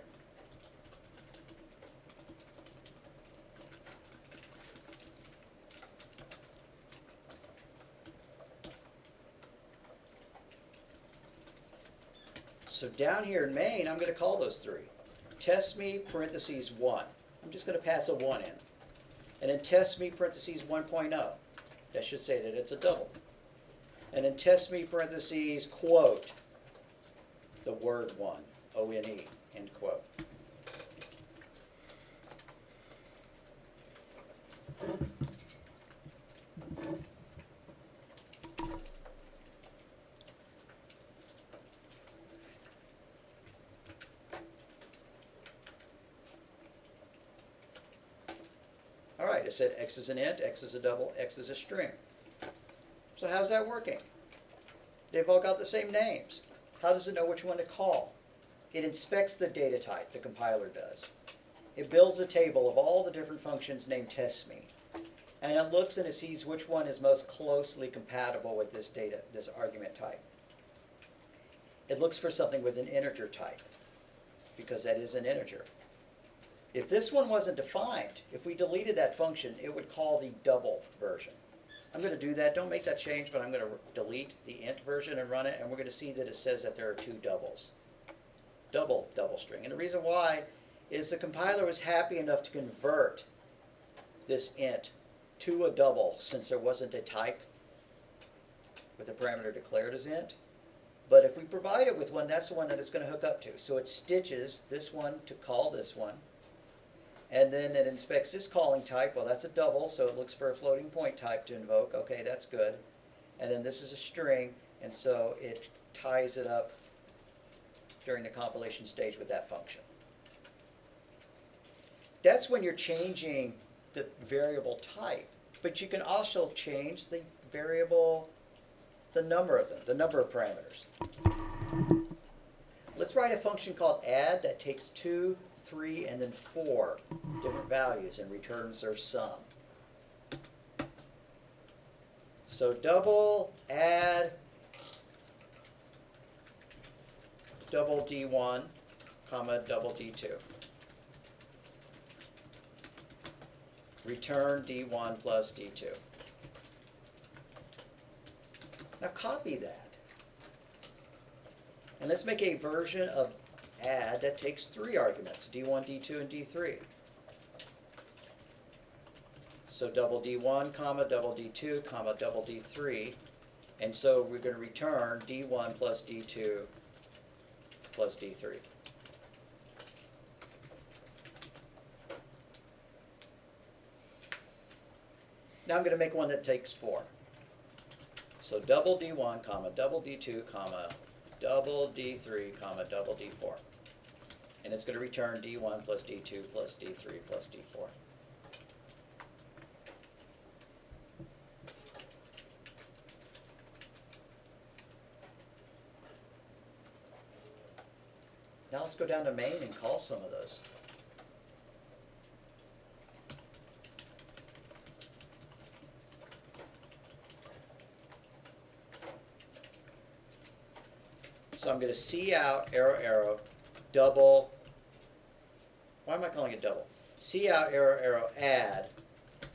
So down here in main, I'm going to call those three. Test me, parentheses 1. I'm just going to pass a 1 in. And then test me, parentheses 1.0. That should say that it's a double. And then test me, parentheses, quote, the word 1, O-N-E, end quote. All right, I said X is an int, X is a double, X is a string. So how's that working? They've all got the same names. How does it know which one to call? It inspects the data type, the compiler does. It builds a table of all the different functions named testme. And it looks and it sees which one is most closely compatible with this data, this argument type. It looks for something with an integer type, because that is an integer. If this one wasn't defined, if we deleted that function, it would call the double version. I'm going to do that. Don't make that change, but I'm going to delete the int version and run it, and we're going to see that it says that there are two doubles. Double string. And the reason why is the compiler was happy enough to convert this int to a double, since there wasn't a type with a parameter declared as int. But if we provide it with one, that's the one that it's going to hook up to. So it stitches this one to call this one. And then it inspects this calling type. Well, that's a double, so it looks for a floating point type to invoke. Okay, that's good. And then this is a string, and so it ties it up during the compilation stage with that function. That's when you're changing the variable type. But you can also change the variable, the number of them, the number of parameters. Let's write a function called add that takes 2, 3, and then 4 different values and returns their sum. So double add double D1, comma double D2. Return D1 plus D2. Now copy that. And let's make a version of add that takes 3 arguments, D1, D2, and D3. So double D1, comma, double D2, comma, double D3. And so we're going to return D1 plus D2 plus D3. Now I'm going to make one that takes 4. So double D1, comma, double D2, comma, double D3, comma, double D4. And it's going to return D1 plus D2 plus D3 plus D4. Now let's go down to main and call some of those. So I'm going to C out, arrow, arrow, double. Why am I calling it double? C out, arrow, arrow, add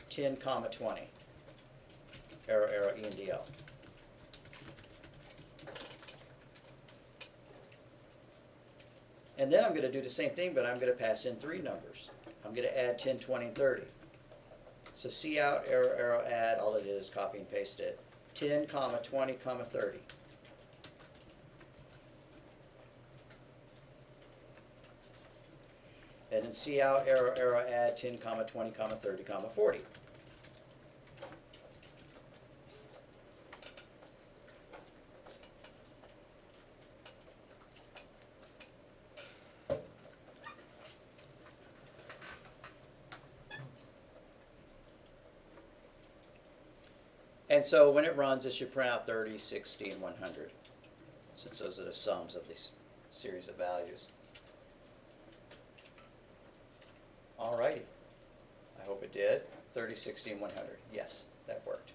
10, comma 20. Arrow, arrow, ENDL. And then I'm going to do the same thing, but I'm going to pass in 3 numbers. I'm going to add 10, 20, and 30. So C out, arrow, arrow, add. All it is, copy and paste it. 10, comma 20, comma 30. And then C out, arrow, arrow, add 10, comma 20, comma 30, comma 40. And so when it runs, it should print out 30, 60, and 100, since those are the sums of this series of values. All righty. I hope it did. 30, 60, and 100. Yes, that worked.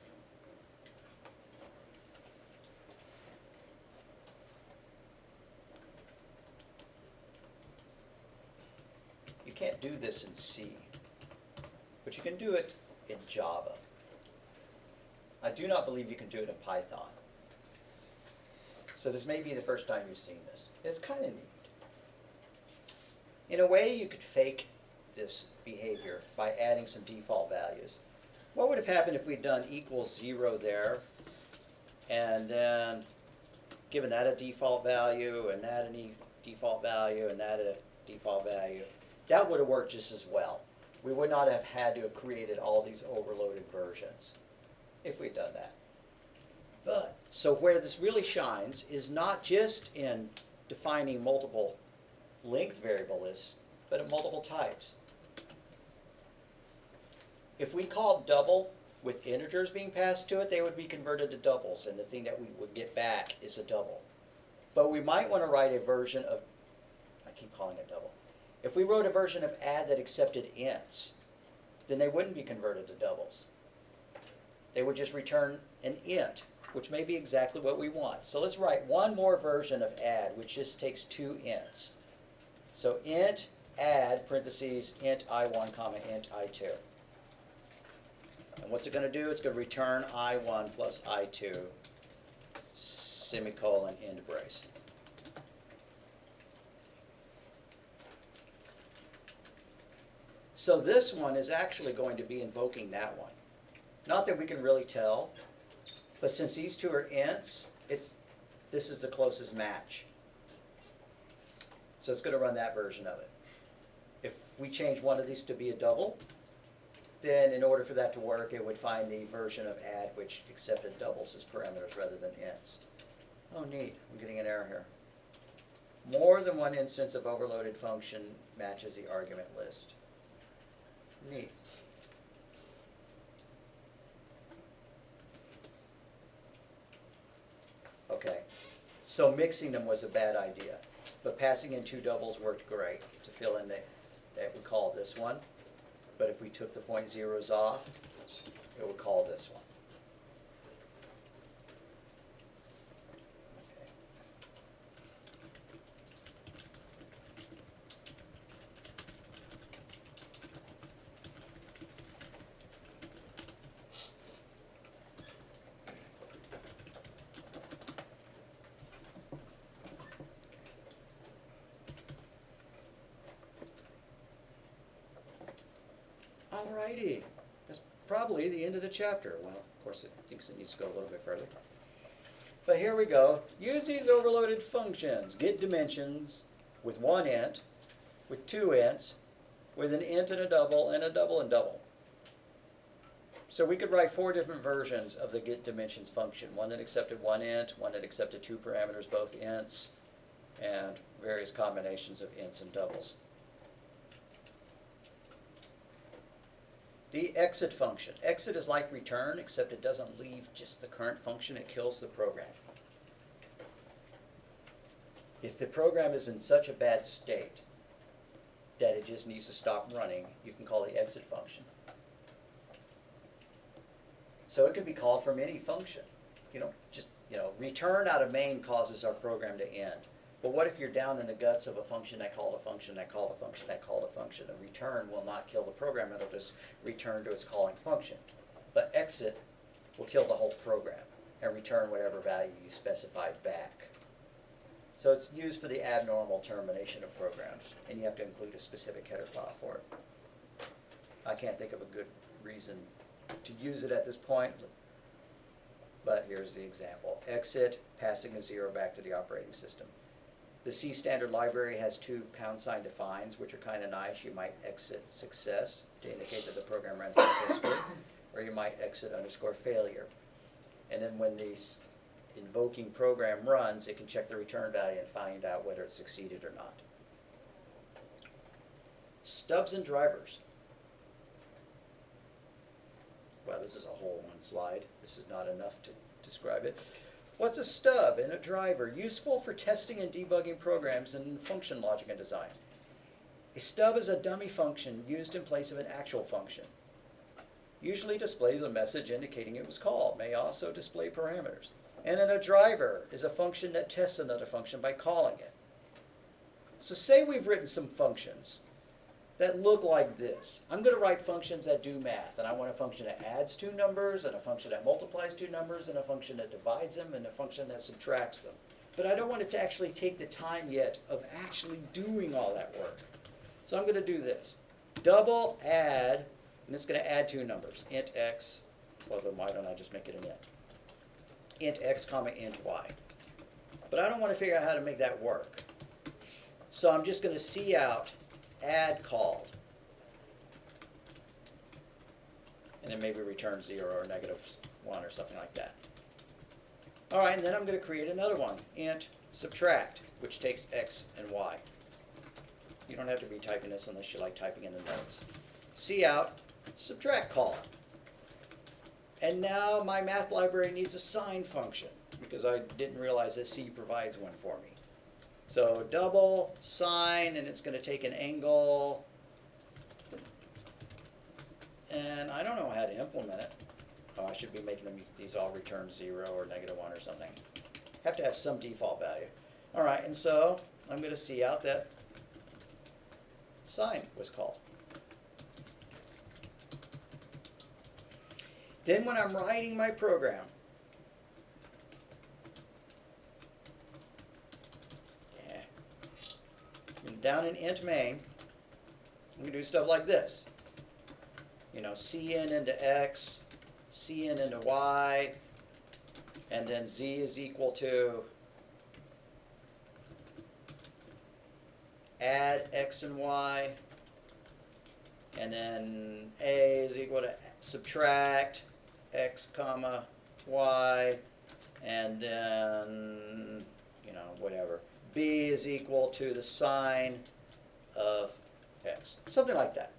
You can't do this in C, but you can do it in Java. I do not believe you can do it in Python. So this may be the first time you've seen this. It's kind of neat. In a way, you could fake this behavior by adding some default values. What would have happened if we'd done equals 0 there, and then given that a default value, and that a default value, and that a default value? That would have worked just as well. We would not have had to have created all these overloaded versions if we'd done that. But, so where this really shines is not just in defining multiple length variable lists, but in multiple types. If we called double with integers being passed to it, they would be converted to doubles, and the thing that we would get back is a double. But we might want to write a version of, I keep calling it double. If we wrote a version of add that accepted ints, then they wouldn't be converted to doubles. They would just return an int, which may be exactly what we want. So let's write one more version of add, which just takes 2 ints. So int add, parentheses, int I1, comma, int I2. And what's it going to do? It's going to return I1 plus I2, semicolon, end brace. So this one is actually going to be invoking that one. Not that we can really tell, but since these two are ints, this is the closest match. So it's going to run that version of it. If we change one of these to be a double, then in order for that to work, it would find the version of add which accepted doubles as parameters rather than ints. Oh, neat. I'm getting an error here. More than one instance of overloaded function matches the argument list. Neat. Okay, so mixing them was a bad idea, but passing in 2 doubles worked great to fill in that we call this one. But if we took the point zeros off, it would call this one. Alrighty, that's probably the end of the chapter. Well, of course it thinks it needs to go a little bit further. But here we go. Use these overloaded functions. Get dimensions with 1 int, with 2 ints, with an int and a double, and a double and double. So we could write 4 different versions of the get dimensions function. One that accepted 1 int, one that accepted 2 parameters, both ints, and various combinations of ints and doubles. The exit function. Exit is like return, except it doesn't leave just the current function, it kills the program. If the program is in such a bad state that it just needs to stop running, you can call the exit function. So it can be called from any function. Return out of main causes our program to end. But what if you're down in the guts of a function that called a function that called a function that called a function? A return will not kill the program, it'll just return to its calling function. But exit will kill the whole program and return whatever value you specified back. So it's used for the abnormal termination of programs, and you have to include a specific header file for it. I can't think of a good reason to use it at this point, but here's the example. Exit, passing a 0 back to the operating system. The C standard library has 2 # defines, which are kind of nice. You might exit success to indicate that the program ran successfully, or you might exit _ failure. And then when the invoking program runs, it can check the return value and find out whether it succeeded or not. Stubs and drivers. Well, this is a whole one slide. This is not enough to describe it. What's a stub and a driver? Useful for testing and debugging programs in function logic and design. A stub is a dummy function used in place of an actual function. Usually displays a message indicating it was called. May also display parameters. And then a driver is a function that tests another function by calling it. So say we've written some functions that look like this. I'm going to write functions that do math, and I want a function that adds 2 numbers, and a function that multiplies 2 numbers, and a function that divides them, and a function that subtracts them. but I don't want it to actually take the time yet of actually doing all that work. So I'm going to do this. Double add, and it's going to add two numbers, int x, well then why don't I just make it an int? Int x comma int y. But I don't want to figure out how to make that work. So I'm just going to see out add called. And then maybe return 0 or -1 or something like that. All right, and then I'm going to create another one, int subtract, which takes x and y. You don't have to be typing this unless you like typing in the notes. See out subtract call. And now my math library needs a sine function because I didn't realize that C provides one for me. So double sine, and it's going to take an angle. And I don't know how to implement it. Oh, I should be making them, these all return 0 or -1 or something. Have to have some default value. All right, and so I'm going to see out that sine was called. Then when I'm writing my program, down in int main, I'm going to do stuff like this. You know, cn into x, cn into y, and then z is equal to add x and y, and then a is equal to subtract x comma y, and then, you know, whatever. B is equal to the sine of x. Something like that.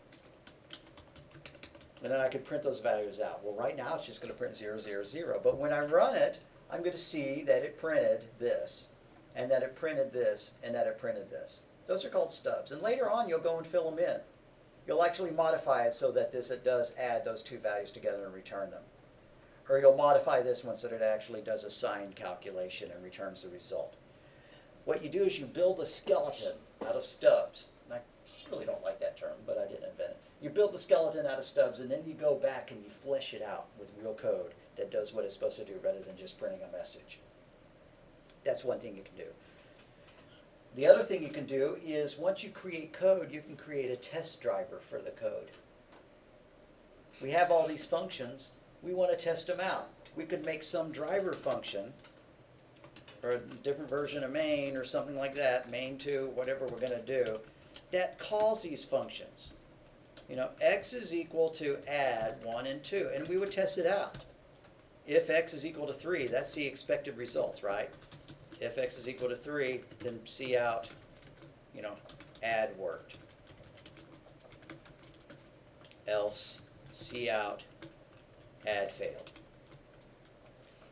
And then I could print those values out. Well, right now it's just going to print 0, 0, 0. But when I run it, I'm going to see that it printed this, and that it printed this, and that it printed this. Those are called stubs. And later on, you'll go and fill them in. You'll actually modify it so that it does add those two values together and return them. Or you'll modify this one so that it actually does a sine calculation and returns the result. What you do is you build a skeleton out of stubs. And I really don't like that term, but I didn't invent it. You build the skeleton out of stubs, and then you go back and you flesh it out with real code that does what it's supposed to do rather than just printing a message. That's one thing you can do. The other thing you can do is once you create code, you can create a test driver for the code. We have all these functions. We want to test them out. We could make some driver function or a different version of main or something like that, main2, whatever we're going to do, that calls these functions. You know, x is equal to add 1 and 2, and we would test it out. If x is equal to 3, that's the expected results, right? If x is equal to 3, then see out, you know, add worked. Else, see out, add failed.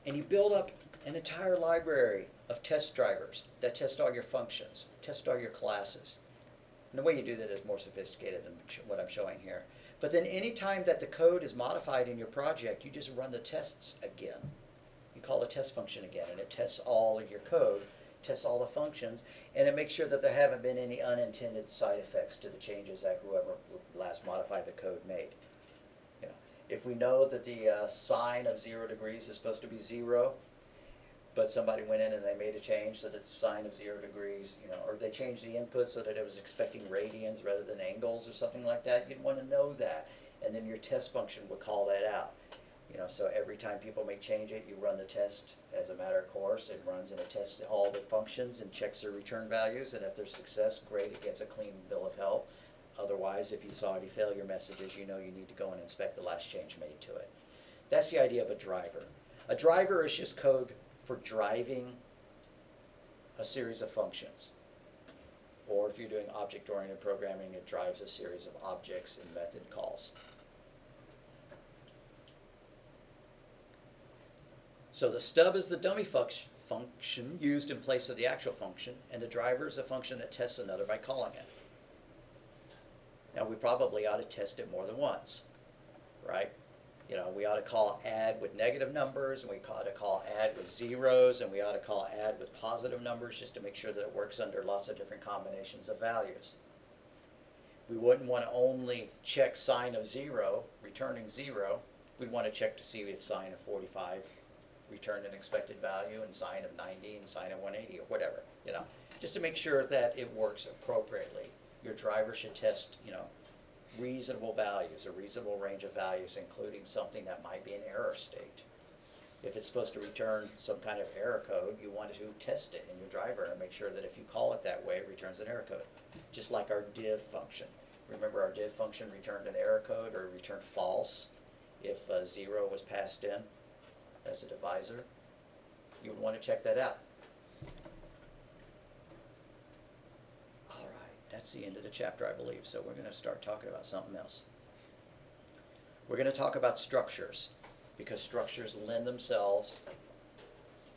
And you build up an entire library of test drivers that test all your functions, test all your classes. And the way you do that is more sophisticated than what I'm showing here. But then any time that the code is modified in your project, you just run the tests again. You call the test function again, and it tests all of your code, tests all the functions, and it makes sure that there haven't been any unintended side effects to the changes that whoever last modified the code made. You know, if we know that the sine of 0 degrees is supposed to be 0, but somebody went in and they made a change so that the sine of 0 degrees, you know, or they changed the input so that it was expecting radians rather than angles or something like that, you'd want to know that. And then your test function would call that out. You know, so every time people may change it, you run the test as a matter of course. It runs and it tests all the functions and checks their return values. And if there's success, great, it gets a clean bill of health. Otherwise, if you saw any failure messages, you know you need to go and inspect the last change made to it. That's the idea of a driver. A driver is just code for driving a series of functions. Or if you're doing object-oriented programming, it drives a series of objects and method calls. So the stub is the dummy function used in place of the actual function, and the driver is a function that tests another by calling it. Now we probably ought to test it more than once, right? You know, we ought to call add with negative numbers, and we ought to call add with zeros, and we ought to call add with positive numbers just to make sure that it works under lots of different combinations of values. We wouldn't want to only check sine of 0, returning 0. We'd want to check to see if sine of 45 return an expected value and sine of 90 and sine of 180 or whatever, you know, just to make sure that it works appropriately. Your driver should test, you know, reasonable values, a reasonable range of values, including something that might be an error state. If it's supposed to return some kind of error code, you want to test it in your driver and make sure that if you call it that way, it returns an error code. Just like our div function. Remember our div function returned an error code or returned false if 0 was passed in as a divisor. You would want to check that out. All right, that's the end of the chapter, I believe, so we're going to start talking about something else. We're going to talk about structures, because structures lend themselves.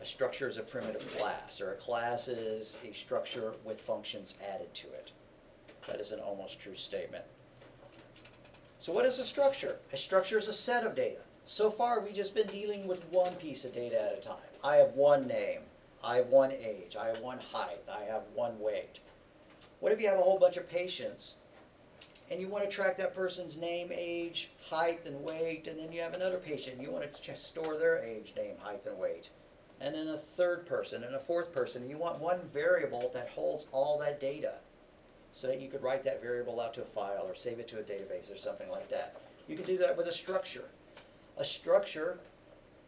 A structure is a primitive class, or a class is a structure with functions added to it. That is an almost true statement. So what is a structure? A structure is a set of data. So far, we've just been dealing with one piece of data at a time. I have one name, I have one age, I have one height, I have one weight. What if you have a whole bunch of patients and you want to track that person's name, age, height, and weight, and then you have another patient and you want to store their age, name, height, and weight, and then a third person and a fourth person, and you want one variable that holds all that data so that you could write that variable out to a file or save it to a database or something like that. You can do that with a structure. A structure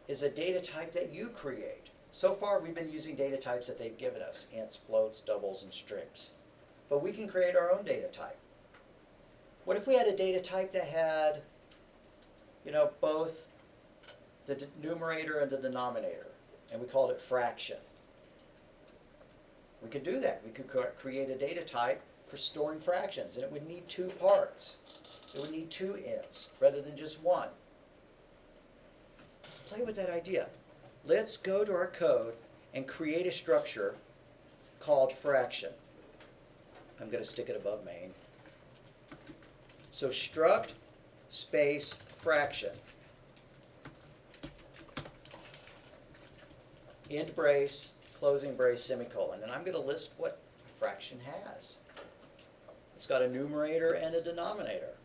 is a data type that you create. So far, we've been using data types that they've given us, ints, floats, doubles, and strings. But we can create our own data type. What if we had a data type that had, you know, both the numerator and the denominator, and we called it fraction? We could do that. We could create a data type for storing fractions, and it would need two parts. It would need two ints rather than just one. Let's play with that idea. Let's go to our code and create a structure called fraction. I'm going to stick it above main. So struct space fraction. End brace, closing brace, semicolon. And I'm going to list what a fraction has. It's got a numerator and a denominator.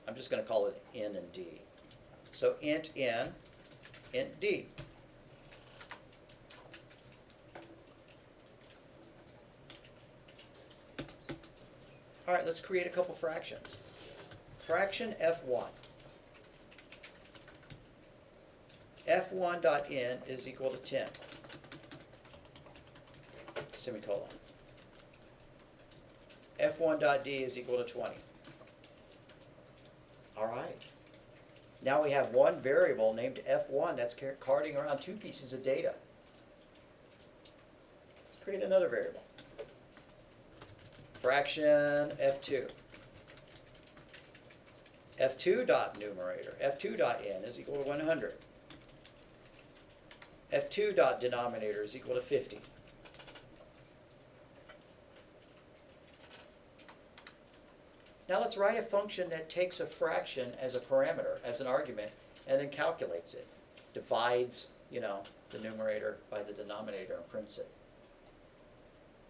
I'm just going to call it n and d. So int n, int d. All right, let's create a couple fractions. Fraction f1. f1.n is equal to 10. Semicolon. f1.d is equal to 20. All right. Now we have one variable named f1 that's carting around two pieces of data. Let's create another variable. Fraction f2. f2 dot numerator, f2 dot n is equal to 100. f2 dot denominator is equal to 50. Now let's write a function that takes a fraction as a parameter, as an argument, and then calculates it. Divides, you know, the numerator by the denominator and prints it.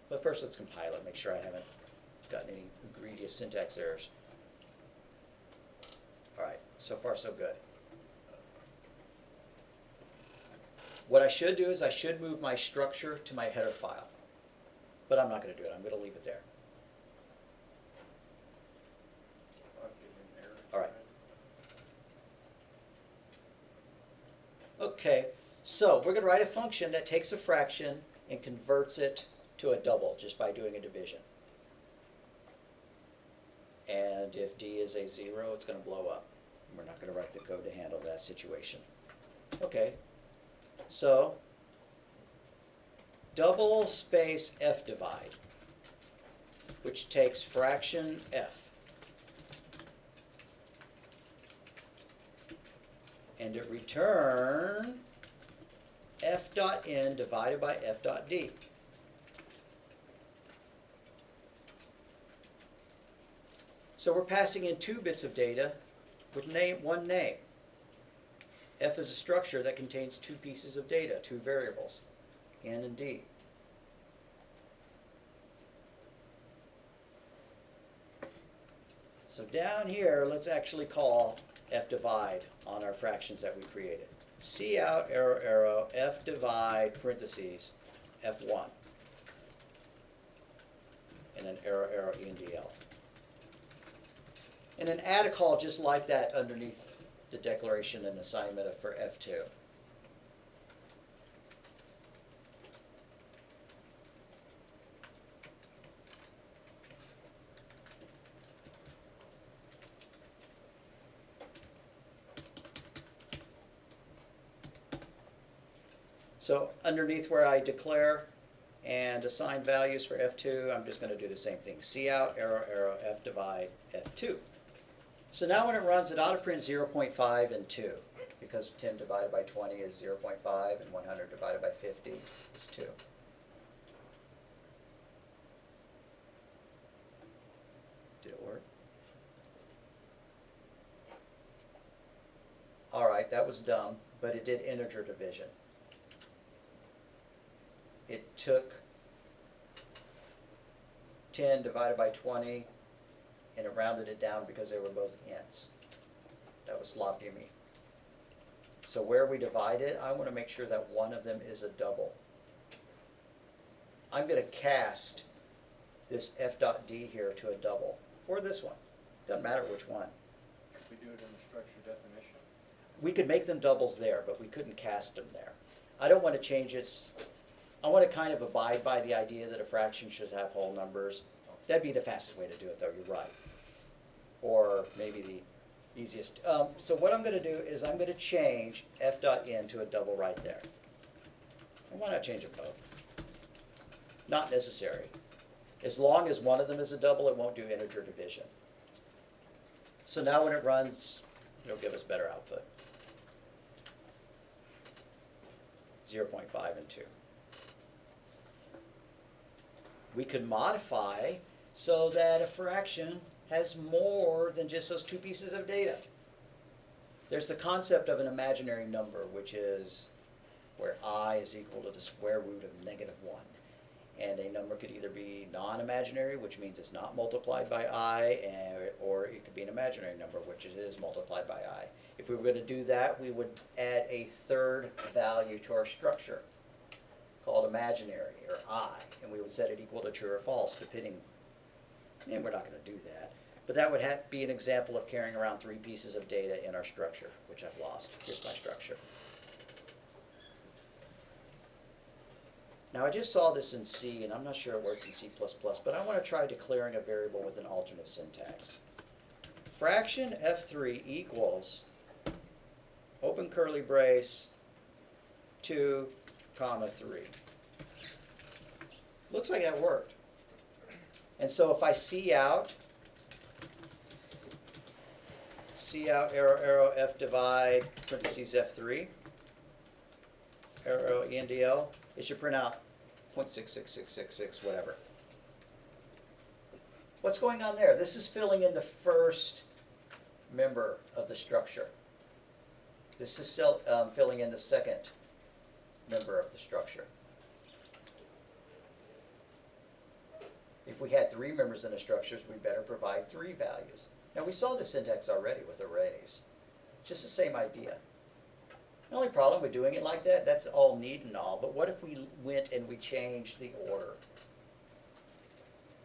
But first let's compile it, make sure I haven't gotten any egregious syntax errors. All right, so far so good. What I should do is I should move my structure to my header file. But I'm not going to do it. I'm going to leave it there. All right. Okay, so we're going to write a function that takes a fraction and converts it to a double just by doing a division. And if d is a 0, it's going to blow up. We're not going to write the code to handle that situation. Okay, so double space f divide, which takes fraction f. And it return f dot n divided by f dot d. So we're passing in two bits of data with one name. F is a structure that contains two pieces of data, two variables, n and d. So down here, let's actually call F divide on our fractions that we created. C out, arrow, arrow, F divide, parentheses, F1. And then arrow, arrow, E and DL. And then add a call just like that underneath the declaration and assignment for F2. So underneath where I declare and assign values for F2, I'm just going to do the same thing. C out, arrow, arrow, F divide, F2. So now when it runs, it ought to print 0.5 and 2, because 10 divided by 20 is 0.5, and 100 divided by 50 is 2. Did it work? All right, that was dumb, but it did integer division. It took 10 divided by 20, and it rounded it down because they were both ints. That was sloppy of me. So where we divide it, I want to make sure that one of them is a double. I'm going to cast this f dot d here to a double, or this one. Doesn't matter which one. If we do it in the structure definition, We could make them doubles there, but we couldn't cast them there. I don't want to change its, I want to kind of abide by the idea that a fraction should have whole numbers. That'd be the fastest way to do it, though, you're right. Or maybe the easiest. So what I'm going to do is I'm going to change f dot n to a double right there. And why not change them both? Not necessary. As long as one of them is a double, it won't do integer division. So now when it runs, it'll give us better output. 0.5 and 2. We could modify so that a fraction has more than just those two pieces of data. There's the concept of an imaginary number, which is where I is equal to the square root of -1. And a number could either be non-imaginary, which means it's not multiplied by I, or it could be an imaginary number, which it is multiplied by I. If we were going to do that, we would add a third value to our structure called imaginary, or I, and we would set it equal to true or false, depending, and we're not going to do that. But that would be an example of carrying around 3 pieces of data in our structure, which I've lost. Here's my structure. Now I just saw this in C, and I'm not sure it works in C++, but I want to try declaring a variable with an alternate syntax. Fraction f3 equals, open curly brace, 2, comma 3. Looks like that worked. And so if I C out, arrow, arrow, F divide, parentheses F3, arrow, arrow, ENDL, it should print out 0.66666, whatever. What's going on there? This is filling in the first member of the structure. This is filling in the second member of the structure. If we had 3 members in the structures, we better provide 3 values. Now we saw the syntax already with arrays. Just the same idea. The only problem with doing it like that, that's all neat and all, but what if we went and we changed the order?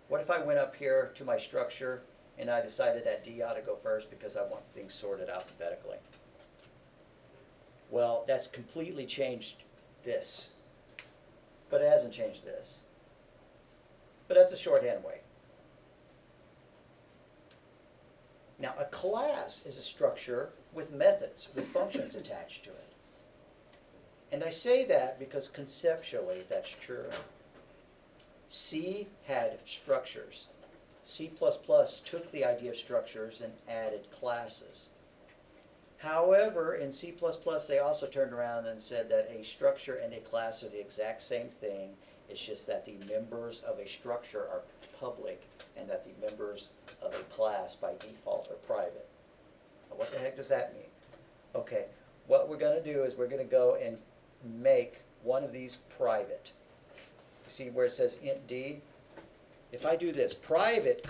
What if I went up here to my structure and I decided that D ought to go first because I want things sorted alphabetically? Well, that's completely changed this, but it hasn't changed this. But that's a shorthand way. Now, a class is a structure with methods, with functions attached to it. And I say that because conceptually that's true. C had structures. C++ took the idea of structures and added classes. However, in C++, they also turned around and said that a structure and a class are the exact same thing. It's just that the members of a structure are public and that the members of a class by default are private. Now, what the heck does that mean? Okay, what we're going to do is we're going to go and make one of these private. See where it says int d? If I do this, private :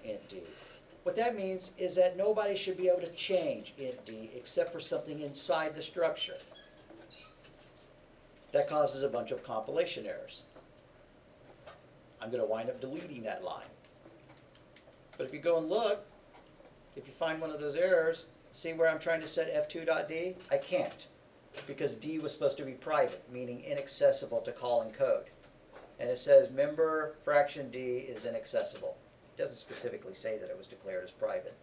int d, What that means is that nobody should be able to change int d except for something inside the structure. That causes a bunch of compilation errors. I'm going to wind up deleting that line. But if you go and look, if you find one of those errors, see where I'm trying to set f2.d? I can't, because d was supposed to be private, meaning inaccessible to call and code. And it says member fraction d is inaccessible. It doesn't specifically say that it was declared as private.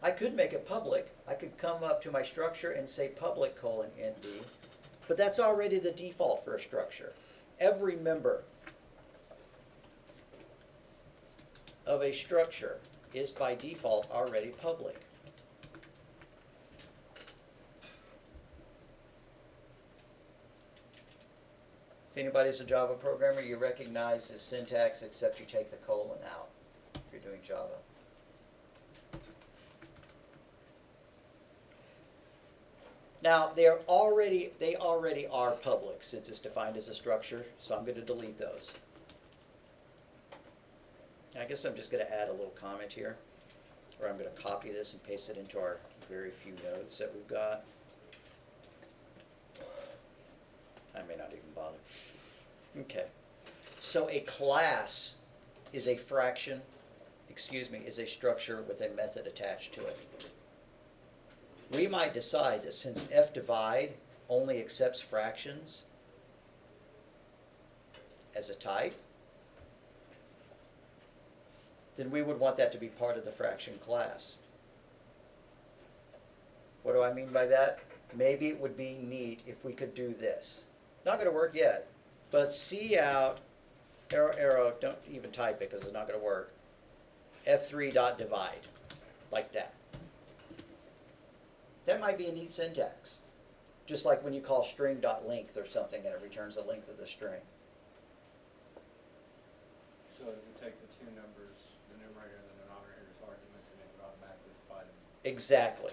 I could make it public. I could come up to my structure and say public : int d, but that's already the default for a structure. Every member of a structure is by default already public. If anybody's a Java programmer, you recognize this syntax, except you take the colon out if you're doing Java. Now, they already are public since it's defined as a structure, so I'm going to delete those. I guess I'm just going to add a little comment here, or I'm going to copy this and paste it into our very few nodes that we've got. I may not even bother. Okay. So a class is a fraction, is a structure with a method attached to it. We might decide that since fdivide only accepts fractions as a type, then we would want that to be part of the fraction class. What do I mean by that? Maybe it would be neat if we could do this. Not going to work yet, but cout, arrow, don't even type it because it's not going to work, f3.divide, like that. That might be a neat syntax. Just like when you call string.length or something and it returns the length of the string. So if you take the two numbers, the numerator and the denominator's arguments, and it would automatically divide them. Exactly.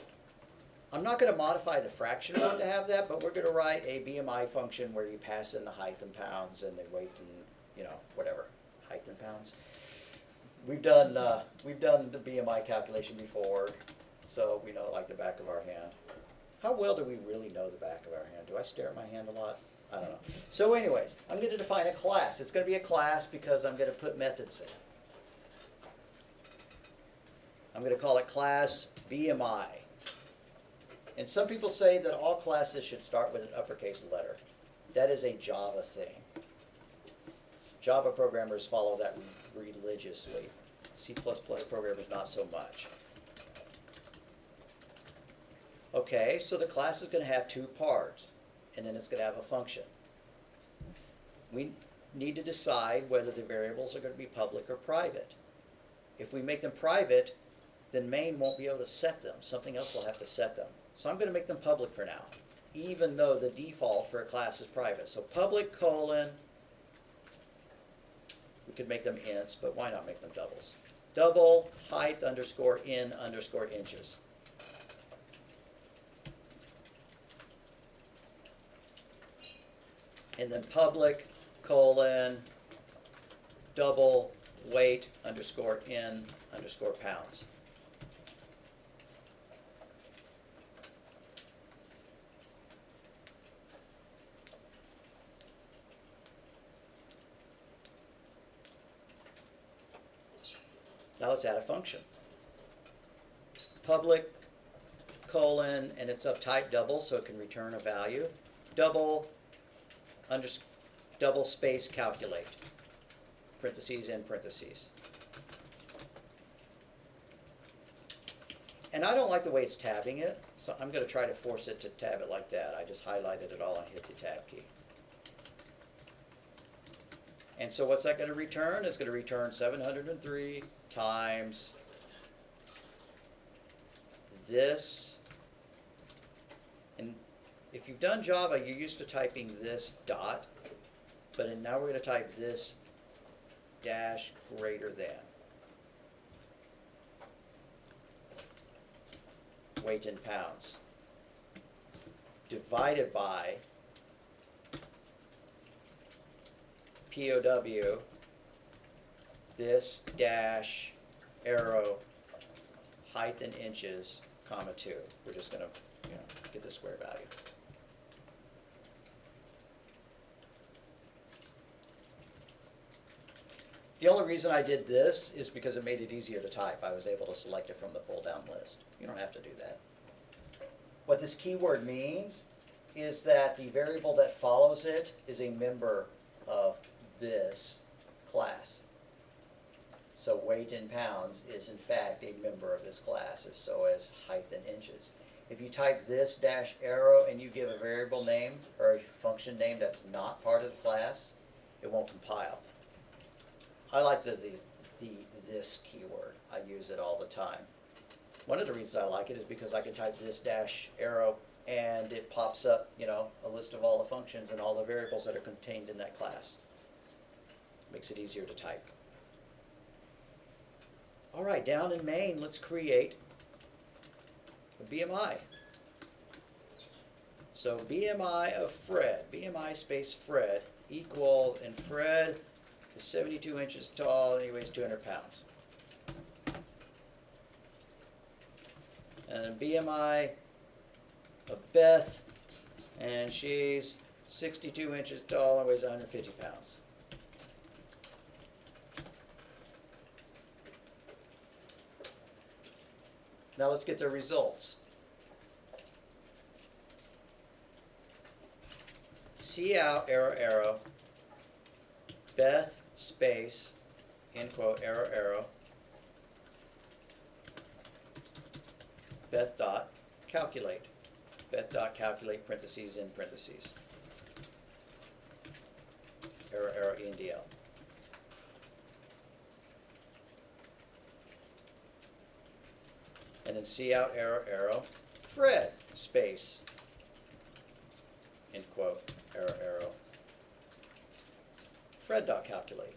I'm not going to modify the fraction one to have that, but we're going to write a BMI function where you pass in the height in pounds and the weight in, whatever, height in pounds. We've done the BMI calculation before, so we know it like the back of our hand. How well do we really know the back of our hand? Do I stare at my hand a lot? I don't know. So anyways, I'm going to define a class. It's going to be a class because I'm going to put methods in. I'm going to call it class BMI. And some people say that all classes should start with an uppercase letter. That is a Java thing. Java programmers follow that religiously. C++ programmers not so much. Okay, so the class is going to have two parts, and then it's going to have a function. We need to decide whether the variables are going to be public or private. If we make them private, then main won't be able to set them. Something else will have to set them. So I'm going to make them public for now, even though the default for a class is private. So public : we could make them ints, but why not make them doubles? Double height _ in _ inches. And then public : double weight _ in _ pounds. Now let's add a function. Public : and it's of type double, so it can return a value. Double space calculate. Parentheses in parentheses. And I don't like the way it's tabbing it, so I'm going to try to force it to tab it like that. I just highlighted it all and hit the tab key. And so what's that going to return? It's going to return 703 times this. And if you've done Java, you're used to typing this dot, but now we're going to type this dash greater than. Weight in pounds. Divided by POW, this dash arrow height in inches, comma 2. We're just going to, get the square value. The only reason I did this is because it made it easier to type. I was able to select it from the pull-down list. You don't have to do that. What this keyword means is that the variable that follows it is a member of this class. So weight in pounds is in fact a member of this class, as so is height in inches. If you type this dash arrow and you give a variable name or a function name that's not part of the class, it won't compile. I like the this keyword. I use it all the time. One of the reasons I like it is because I can type this dash arrow and it pops up, a list of all the functions and all the variables that are contained in that class. Makes it easier to type. All right, down in main, let's create a BMI. So BMI of Fred, BMI space Fred equals, and Fred is 72 inches tall and he weighs 200 pounds. And then BMI of Beth, and she's 62 inches tall and weighs 150 pounds. Now let's get the results. C out, arrow, arrow, Beth, space, end quote, arrow, arrow, Beth dot, calculate. Beth dot, calculate, parentheses, in parentheses. Arrow, arrow, ENDL. And then C out, arrow, arrow, Fred, space, end quote, arrow, arrow, Fred dot calculate.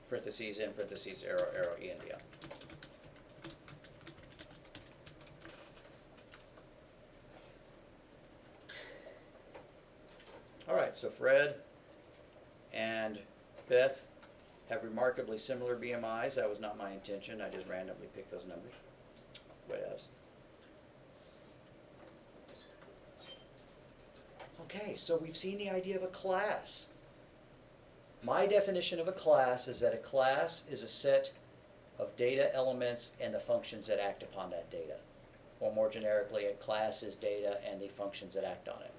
Parentheses, in parentheses, arrow, arrow, ENDL. All right, so Fred and Beth have remarkably similar BMIs. That was not my intention. I just randomly picked those numbers. Whatevs. Okay, so we've seen the idea of a class. My definition of a class is that a class is a set of data elements and the functions that act upon that data. Or more generically, a class is data and the functions that act on it.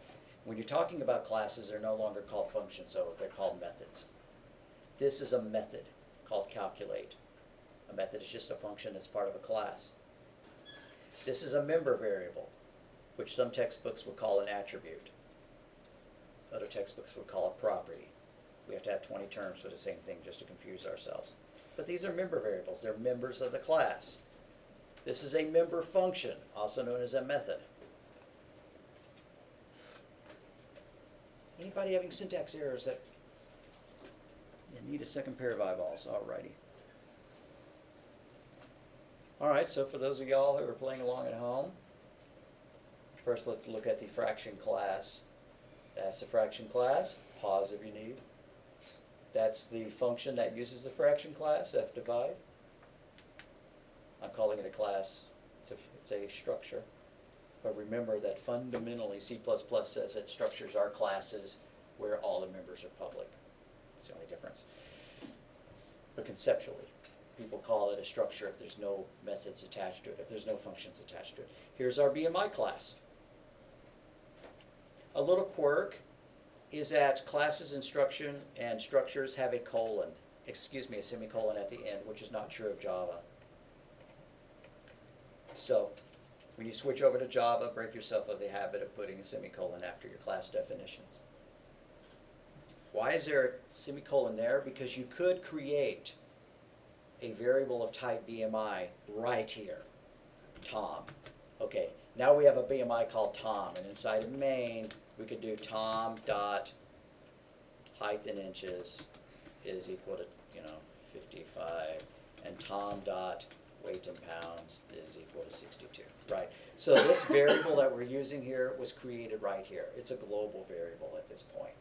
When you're talking about classes, they're no longer called functions, so they're called methods. This is a method called calculate. A method is just a function that's part of a class. This is a member variable, which some textbooks would call an attribute. Other textbooks would call a property. We have to have 20 terms for the same thing just to confuse ourselves. But these are member variables. They're members of the class. This is a member function, also known as a method. Anybody having syntax errors that you need a second pair of eyeballs? Alrighty. Alright, so for those of y'all who are playing along at home, first let's look at the fraction class. That's the fraction class. Pause if you need. That's the function that uses the fraction class, f divide. I'm calling it a class. It's a structure. But remember that fundamentally C++ says that structures are classes where all the members are public. That's the only difference. But conceptually, people call it a structure if there's no methods attached to it, if there's no functions attached to it. Here's our BMI class. A little quirk is that classes and structures have a semicolon at the end, which is not true of Java. So, when you switch over to Java, break yourself of the habit of putting a semicolon after your class definitions. Why is there a semicolon there? Because you could create a variable of type BMI right here, Tom. Okay, now we have a BMI called Tom, and inside of main, we could do Tom dot height in inches is equal to 55, and Tom dot weight in pounds is equal to 62. Right. So this variable that we're using here was created right here. It's a global variable at this point.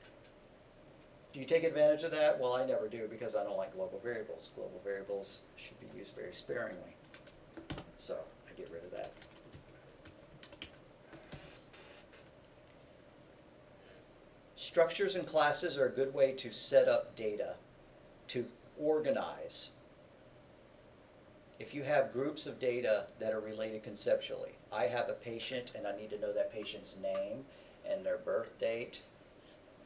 Do you take advantage of that? Well, I never do because I don't like global variables. Global variables should be used very sparingly. So I get rid of that. Structures and classes are a good way to set up data, to organize. If you have groups of data that are related conceptually, I have a patient and I need to know that patient's name and their birth date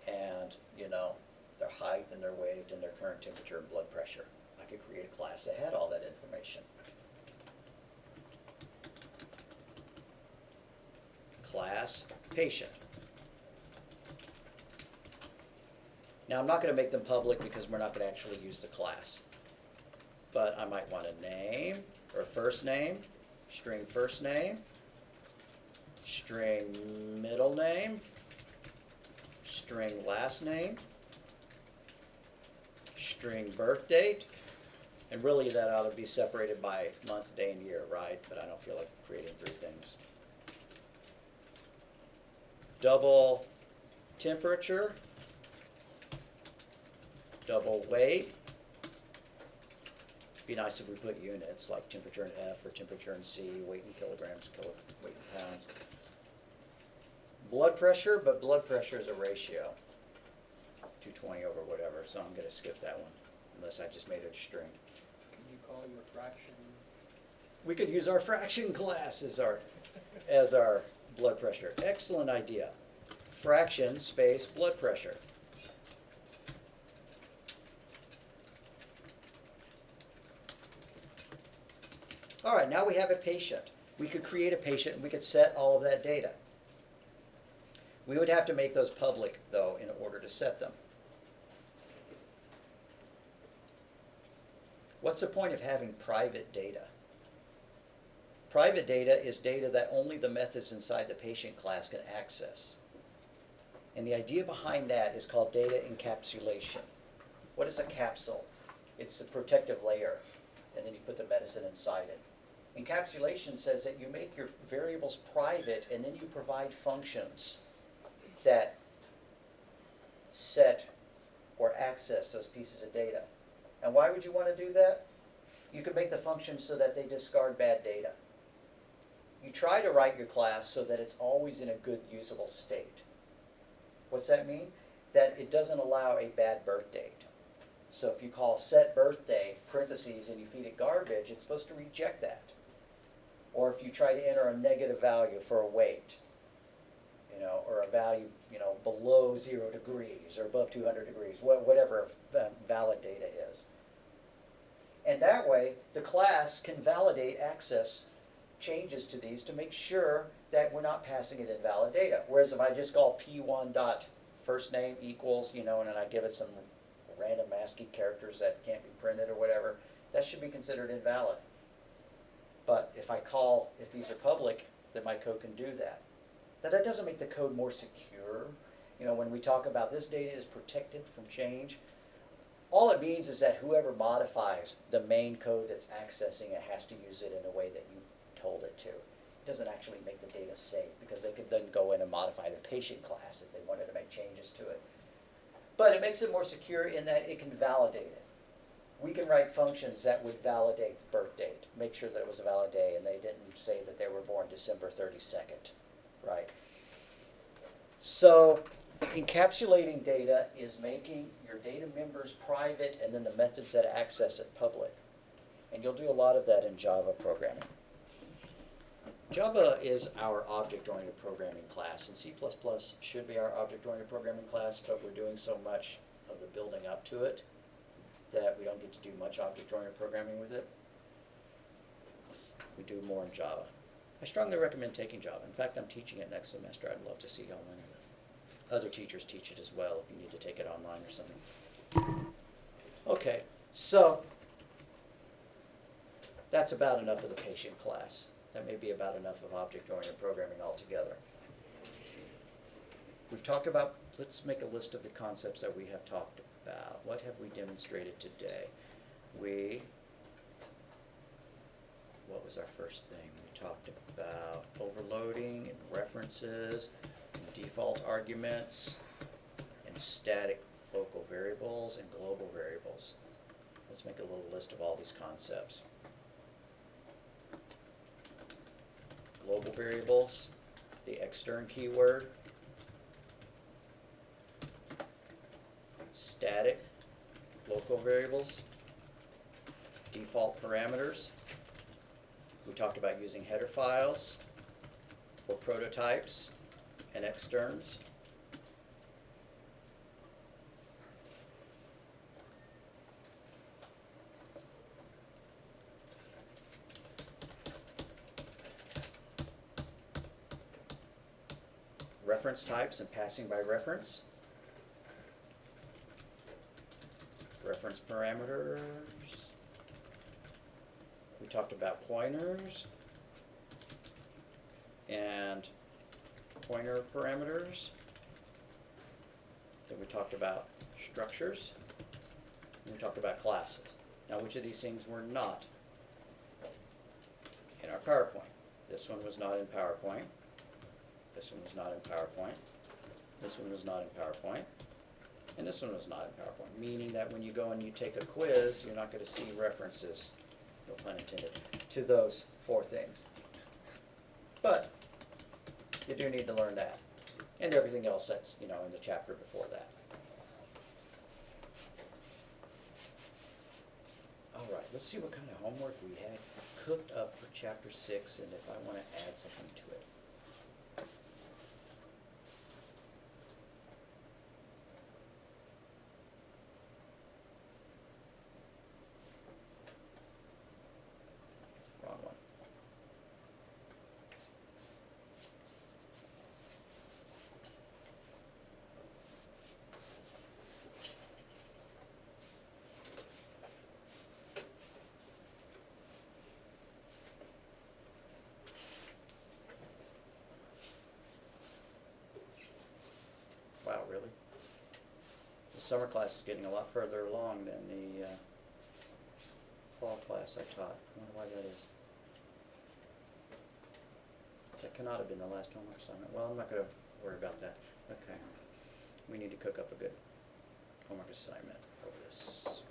and, you know, their height and their weight and their current temperature and blood pressure. I could create a class that had all that information. Class, patient. Now I'm not going to make them public because we're not going to actually use the class. But I might want a name or first name, string first name, string middle name, string last name, string birth date, and really that ought to be separated by month, day, and year, right? But I don't feel like creating three things. Double temperature, double weight. Be nice if we put units like temperature in F or temperature in C, weight in kilograms, weight in pounds. Blood pressure, but blood pressure is a ratio, 220 over whatever, so I'm going to skip that one unless I just made it a string. Can you call your fraction? We could use our fraction class as our blood pressure. Excellent idea. Fraction space blood pressure. All right, now we have a patient. We could create a patient and we could set all of that data. We would have to make those public, though, in order to set them. What's the point of having private data? Private data is data that only the methods inside the patient class can access. And the idea behind that is called data encapsulation. What is a capsule? It's a protective layer, and then you put the medicine inside it. Encapsulation says that you make your variables private and then you provide functions that set or access those pieces of data. And why would you want to do that? You can make the functions so that they discard bad data. You try to write your class so that it's always in a good usable state. What's that mean? That it doesn't allow a bad birth date. So if you call set birthday parentheses and you feed it garbage, it's supposed to reject that. Or if you try to enter a negative value for a weight, you know, or a value, you know, below 0 degrees or above 200 degrees, whatever valid data is. And that way, the class can validate access changes to these to make sure that we're not passing it invalid data. Whereas if I just call p1 dot first name equals, you know, and then I give it some random ASCII characters that can't be printed or whatever, that should be considered invalid. But if these are public, then my code can do that. Now that doesn't make the code more secure. You know, when we talk about this data is protected from change, all it means is that whoever modifies the main code that's accessing it has to use it in a way that you told it to. It doesn't actually make the data safe because they could then go in and modify the patient class if they wanted to make changes to it. But it makes it more secure in that it can validate it. We can write functions that would validate the birth date, make sure that it was a valid day and they didn't say that they were born December 32nd, right? So encapsulating data is making your data members private and then the methods that access it public. And you'll do a lot of that in Java programming. Java is our object-oriented programming class, and C++ should be our object-oriented programming class, but we're doing so much of the building up to it that we don't get to do much object-oriented programming with it. We do more in Java. I strongly recommend taking Java. In fact, I'm teaching it next semester. I'd love to see y'all learn it. Other teachers teach it as well if you need to take it online or something. Okay, so that's about enough of the patient class. That may be about enough of object-oriented programming altogether. We've talked about, let's make a list of the concepts that we have talked about. What have we demonstrated today? What was our first thing? We talked about overloading and references and default arguments and static local variables and global variables. Let's make a little list of all these concepts. Global variables, the extern keyword, static local variables, default parameters. We talked about using header files for prototypes and externs. Reference types and passing by reference. Reference parameters. We talked about pointers and pointer parameters. Then we talked about structures. And we talked about classes. Now, which of these things were not in our PowerPoint? This one was not in PowerPoint. This one was not in PowerPoint. This one was not in PowerPoint. And this one was not in PowerPoint, meaning that when you go and you take a quiz, you're not going to see references, no pun intended, to those four things. But you do need to learn that, and everything else that's, in the chapter before that. All right, let's see what kind of homework we had cooked up for chapter 6, and if I want to add something to it. Wrong one. Wow, really? The summer class is getting a lot further along than the fall class I taught. I wonder why that is. That cannot have been the last homework assignment. Well, I'm not going to worry about that. Okay. We need to cook up a good homework assignment over this.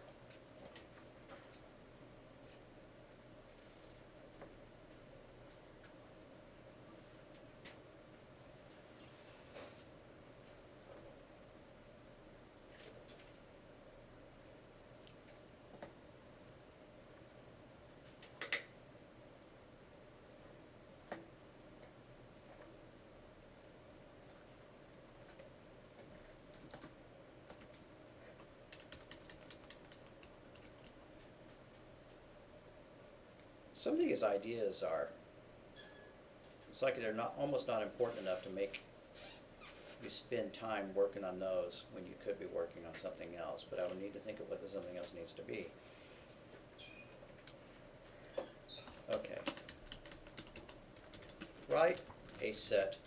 Some of these ideas are, it's like they're almost not important enough to make you spend time working on those when you could be working on something else, but I would need to think of what the something else needs to be. Okay. Write a set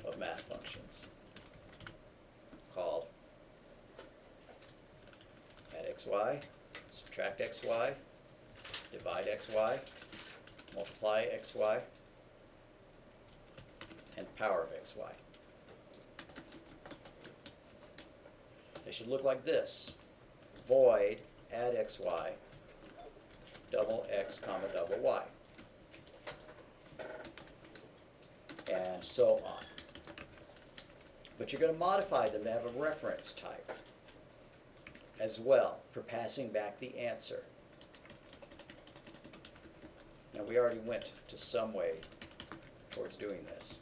of math functions called add xy, subtract xy, divide xy, multiply xy, and power of xy. They should look like this. Void add xy, double x comma double y, and so on. But you're going to modify them to have a reference type as well for passing back the answer. Now, we already went to some way towards doing this.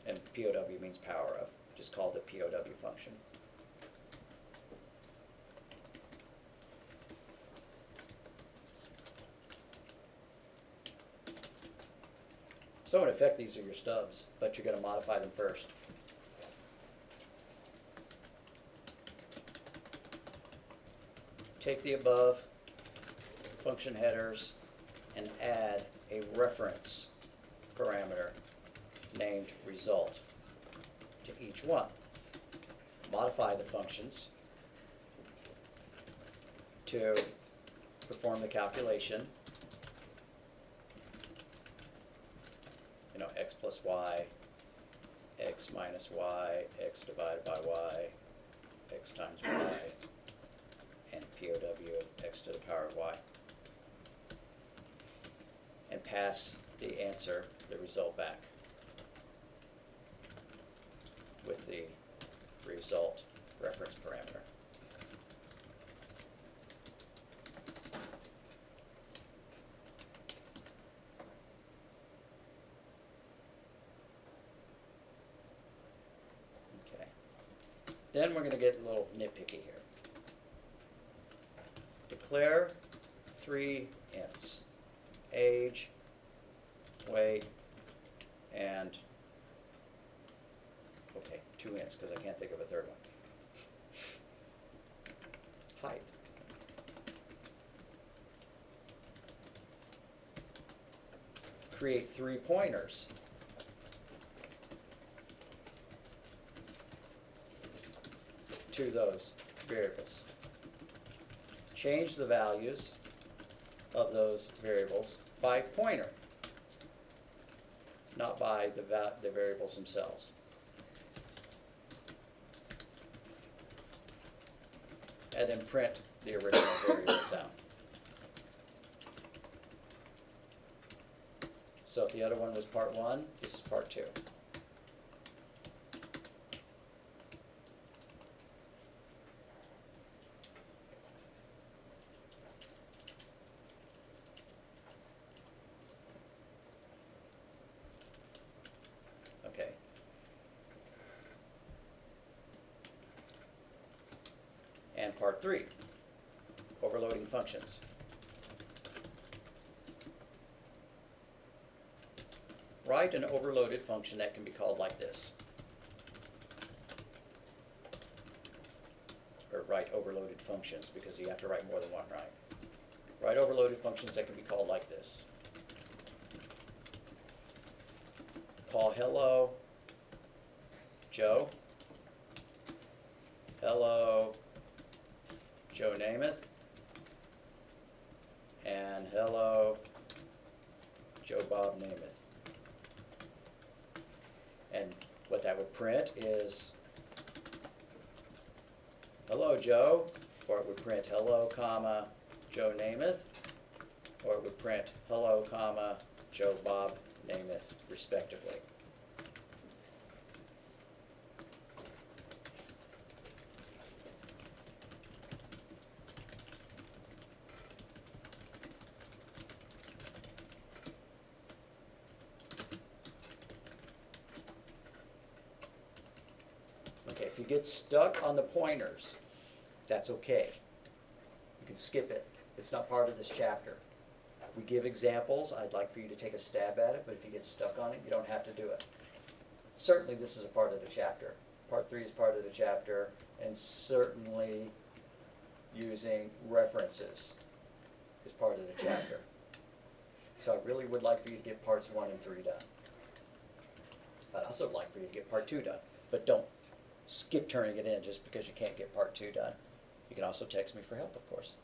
And POW means power of. Just call it the POW function. So in effect, these are your stubs, but you're going to modify them first. Take the above function headers and add a reference parameter named result to each one. modify the functions to perform the calculation. You know, x plus y, x minus y, x divided by y, x times y, and POW of x to the power of y. And pass the answer, the result back with the result reference parameter. Okay. Then we're going to get a little nitpicky here. Declare 3 ints: age, weight, and, okay, 2 ints because I can't think of a third one. Height. Create 3 pointers. To those variables. Change the values of those variables by pointer, not by the variables themselves. And then print the original variables out. So if the other one was part 1, this is part 2. Okay. And part 3, overloading functions. Write an overloaded function that can be called like this. Or write overloaded functions, because you have to write more than one, right? Write overloaded functions that can be called like this. Call hello Joe, hello Joe Namath, and hello Joe Bob Namath. And what that would print is hello Joe, or it would print hello comma Joe Namath, or it would print hello comma Joe Bob Namath, respectively. Okay, if you get stuck on the pointers, that's okay. You can skip it. It's not part of this chapter. We give examples. I'd like for you to take a stab at it, but if you get stuck on it, you don't have to do it. Certainly this is a part of the chapter. Part 3 is part of the chapter, and certainly using references is part of the chapter. So I really would like for you to get parts 1 and 3 done. I'd also like for you to get part 2 done, but don't skip turning it in just because you can't get part 2 done. You can also text me for help, of course.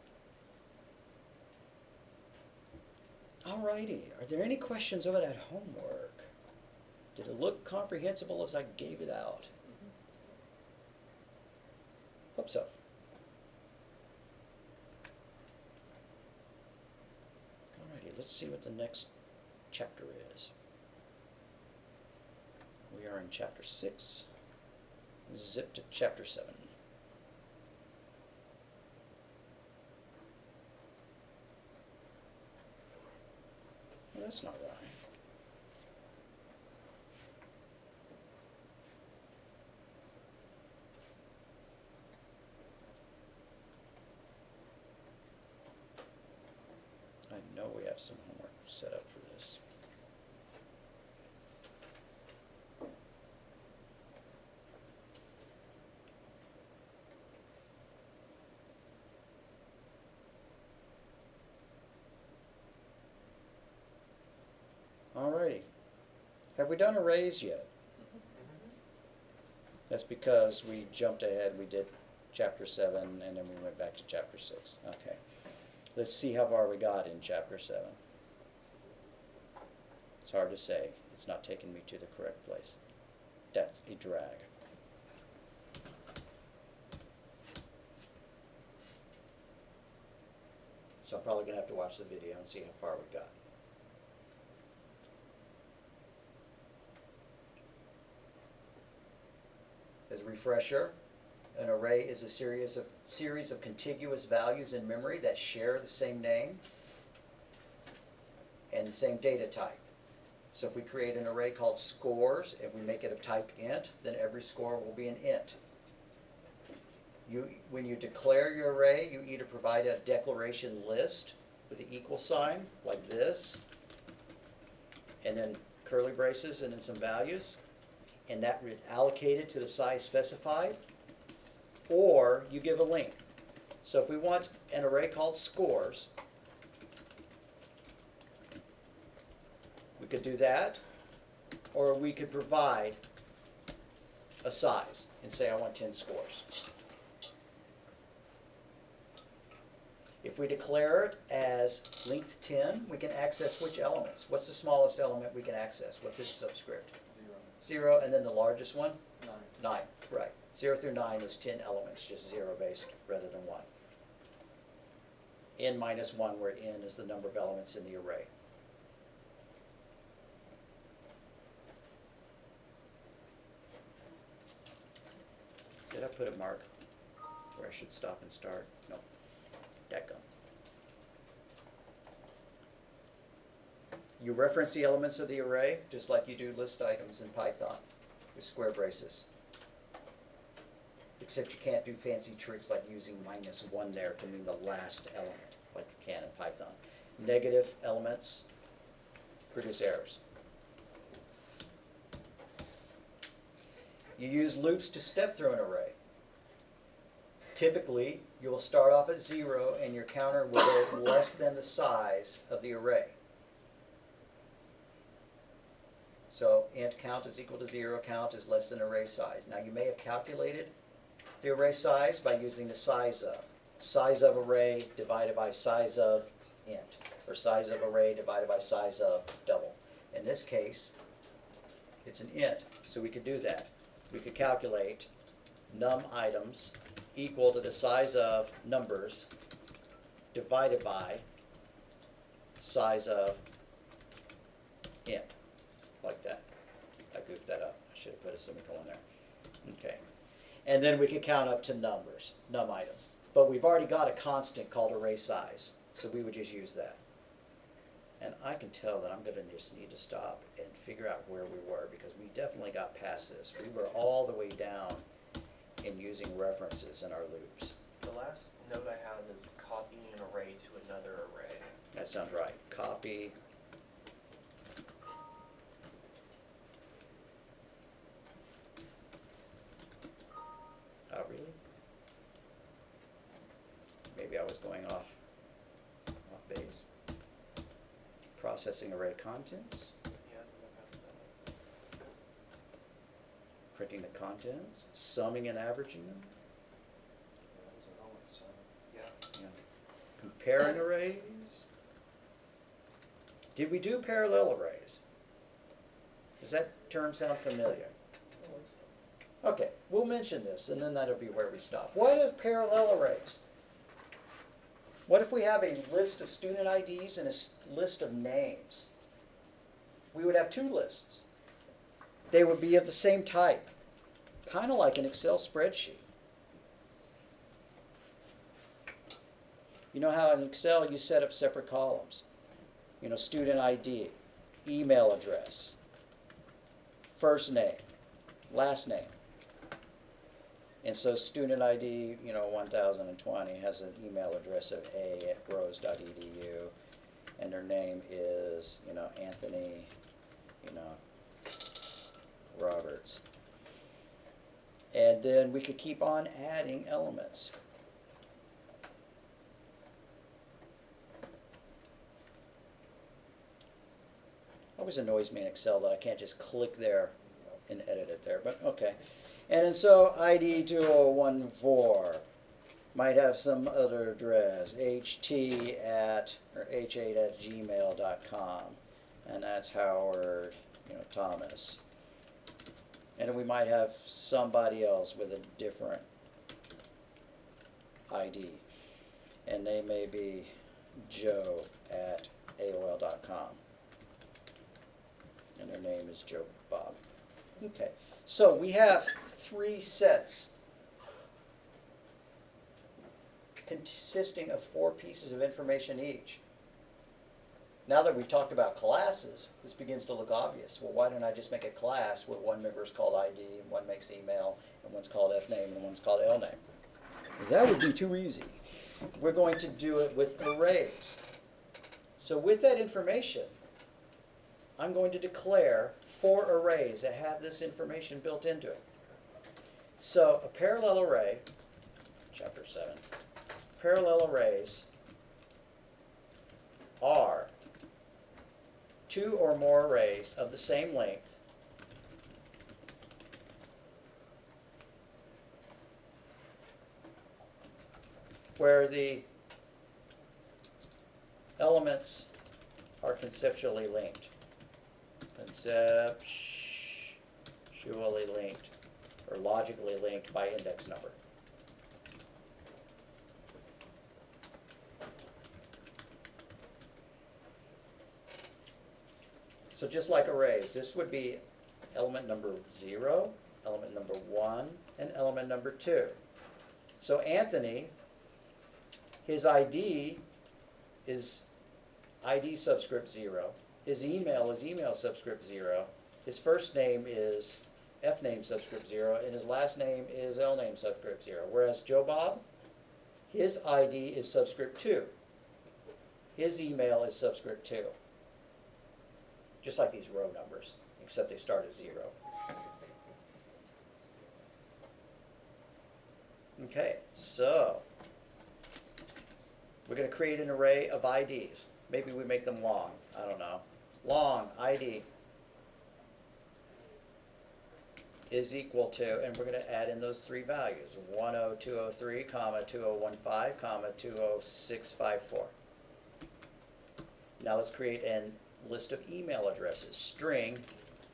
Alrighty, are there any questions over that homework? Did it look comprehensible as I gave it out? Hope so. Alrighty, let's see what the next chapter is. We are in chapter 6. Zip to chapter 7. Well, that's not right. I know we have some homework set up for this. Alrighty. Have we done arrays yet? That's because we jumped ahead, we did chapter 7, and then we went back to chapter 6. Okay. Let's see how far we got in chapter 7. It's hard to say. It's not taking me to the correct place. That's a drag. So I'm probably going to have to watch the video and see how far we got. As a refresher, an array is a series of contiguous values in memory that share the same name and the same data type. So if we create an array called scores and we make it of type int, then every score will be an int. When you declare your array, you either provide a declaration list with the equal sign, like this, and then curly braces and then some values, and that allocated to the size specified, or you give a length. So if we want an array called scores, we could do that, or we could provide a size and say I want 10 scores. If we declare it as length 10, we can access which elements? What's the smallest element we can access? What's its subscript? 0. 0, and then the largest one? 9. 9, right. 0 through 9 is 10 elements, just 0 based rather than 1. N minus 1, where n is the number of elements in the array. Did I put a mark where I should stop and start? No. Dadgum. You reference the elements of the array just like you do list items in Python with square braces. Except you can't do fancy tricks like using -1 there to mean the last element like you can in Python. Negative elements produce errors. You use loops to step through an array. Typically, you will start off at 0 and your counter will go less than the size of the array. So int count is equal to 0, count is less than array size. Now you may have calculated the array size by using the size of. Size of array divided by size of int, or size of array divided by size of double. In this case, it's an int, so we could do that. We could calculate num items equal to the size of numbers divided by size of int, like that. I goofed that up. I should have put a semicolon there. Okay. And then we could count up to numbers, num items. But we've already got a constant called array size, so we would just use that. And I can tell that I'm going to just need to stop and figure out where we were, because we definitely got past this. We were all the way down in using references in our loops. The last note I have is copying an array to another array. That sounds right. Copy. Oh, really? Maybe I was going off base. Processing array contents. Yeah, that's that. Printing the contents. Summing and averaging them. Yeah. Yeah. Comparing arrays. Did we do parallel arrays? Does that term sound familiar? Okay, we'll mention this, and then that'll be where we stop. What are parallel arrays? What if we have a list of student IDs and a list of names? We would have two lists. They would be of the same type, kind of like an Excel spreadsheet. You know how in Excel you set up separate columns? You know, student ID, email address, first name, last name. And so student ID, 1020 has an email address of a@rose.edu, and their name is, Anthony, Roberts. And then we could keep on adding elements. Always annoys me in Excel that I can't just click there and edit it there, but okay. And then so ID 2014 might have some other address, ht at, or h8 at gmail.com. And that's Howard, Thomas. And then we might have somebody else with a different ID. And they may be Joe at AOL.com. And their name is Joe Bob. Okay, so we have 3 sets consisting of 4 pieces of information each. Now that we've talked about classes, this begins to look obvious. Well, why don't I just make a class where one member is called ID, and one makes email, and one's called fname, and one's called lname? That would be too easy. We're going to do it with arrays. So with that information, I'm going to declare 4 arrays that have this information built into it. So a parallel array, chapter 7, parallel arrays are 2 or more arrays of the same length where the elements are conceptually linked. Conceptually linked, or logically linked by index number. So just like arrays, this would be element number 0, element number 1, and element number 2. So Anthony, his ID is ID subscript 0. His email is email subscript 0. His first name is fname subscript 0, and his last name is lname subscript 0. Whereas Joe Bob, his ID is subscript 2. His email is subscript 2. Just like these row numbers, except they start at 0. Okay, so we're going to create an array of IDs. Maybe we make them long. I don't know. Long ID is equal to, and we're going to add in those 3 values, 10203, comma 2015, comma 20654. Now let's create a list of email addresses. String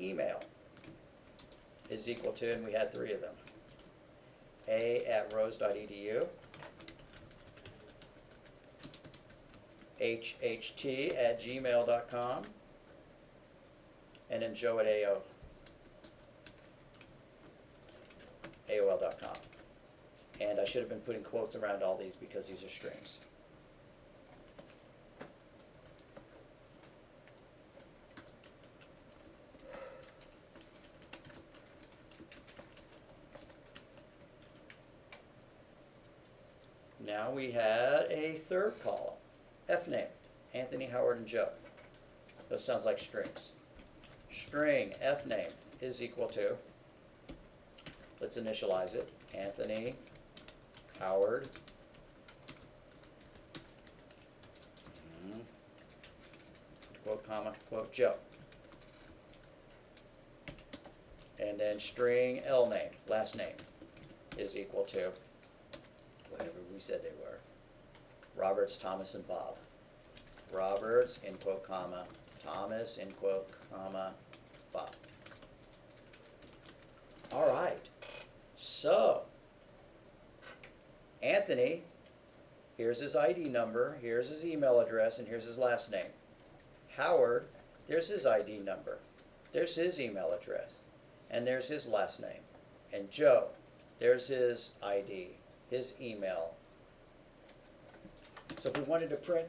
email is equal to, and we had 3 of them, a@rose.edu, hht@gmail.com, and then joe at AOL.com. And I should have been putting quotes around all these because these are strings. Now we had a 3rd column, fname, Anthony, Howard, and Joe. Those sounds like strings. String fname is equal to, let's initialize it, Anthony, Howard, quote, comma, quote, Joe. And then string lname, last name, is equal to whatever we said they were. Roberts, Thomas, and Bob. Roberts, in quote, comma, Thomas, in quote, comma, Bob. All right. So, Anthony, here's his ID number, here's his email address, and here's his last name. Howard, there's his ID number, there's his email address, and there's his last name. And Joe, there's his ID, his email. So if we wanted to print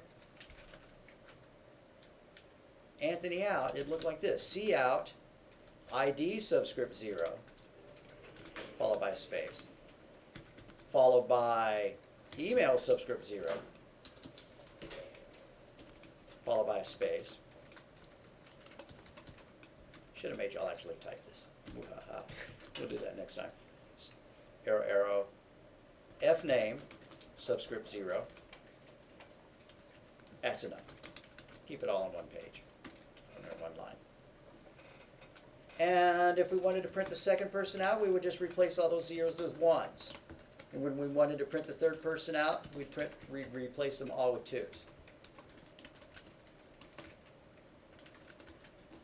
Anthony out, it'd look like this. C out, ID subscript 0, followed by a space, followed by email subscript 0, followed by a space. Should have made y'all actually type this. We'll do that next time. Arrow, arrow, fname, subscript 0. That's enough. Keep it all on one page, or one line. And if we wanted to print the second person out, we would just replace all those zeros with ones. And when we wanted to print the third person out, we'd replace them all with twos.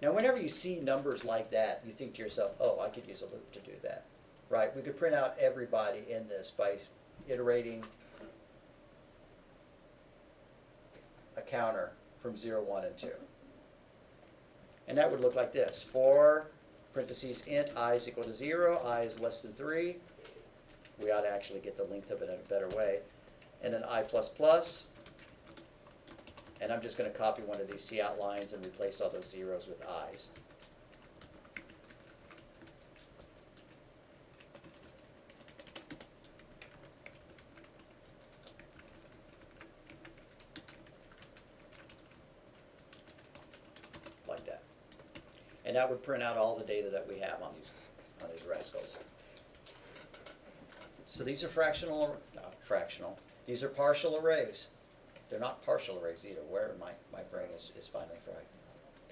Now, whenever you see numbers like that, you think to yourself, oh, I could use a loop to do that. Right? We could print out everybody in this by iterating a counter from 0, 1, and 2. And that would look like this. For parentheses int I is equal to 0, I is less than 3. We ought to actually get the length of it in a better way. And then I plus plus. And I'm just going to copy one of these cout lines and replace all those zeros with i's. Like that. And that would print out all the data that we have on these rascals. So these are fractional, not fractional. These are partial arrays. They're not partial arrays either. Where my brain is finally fried.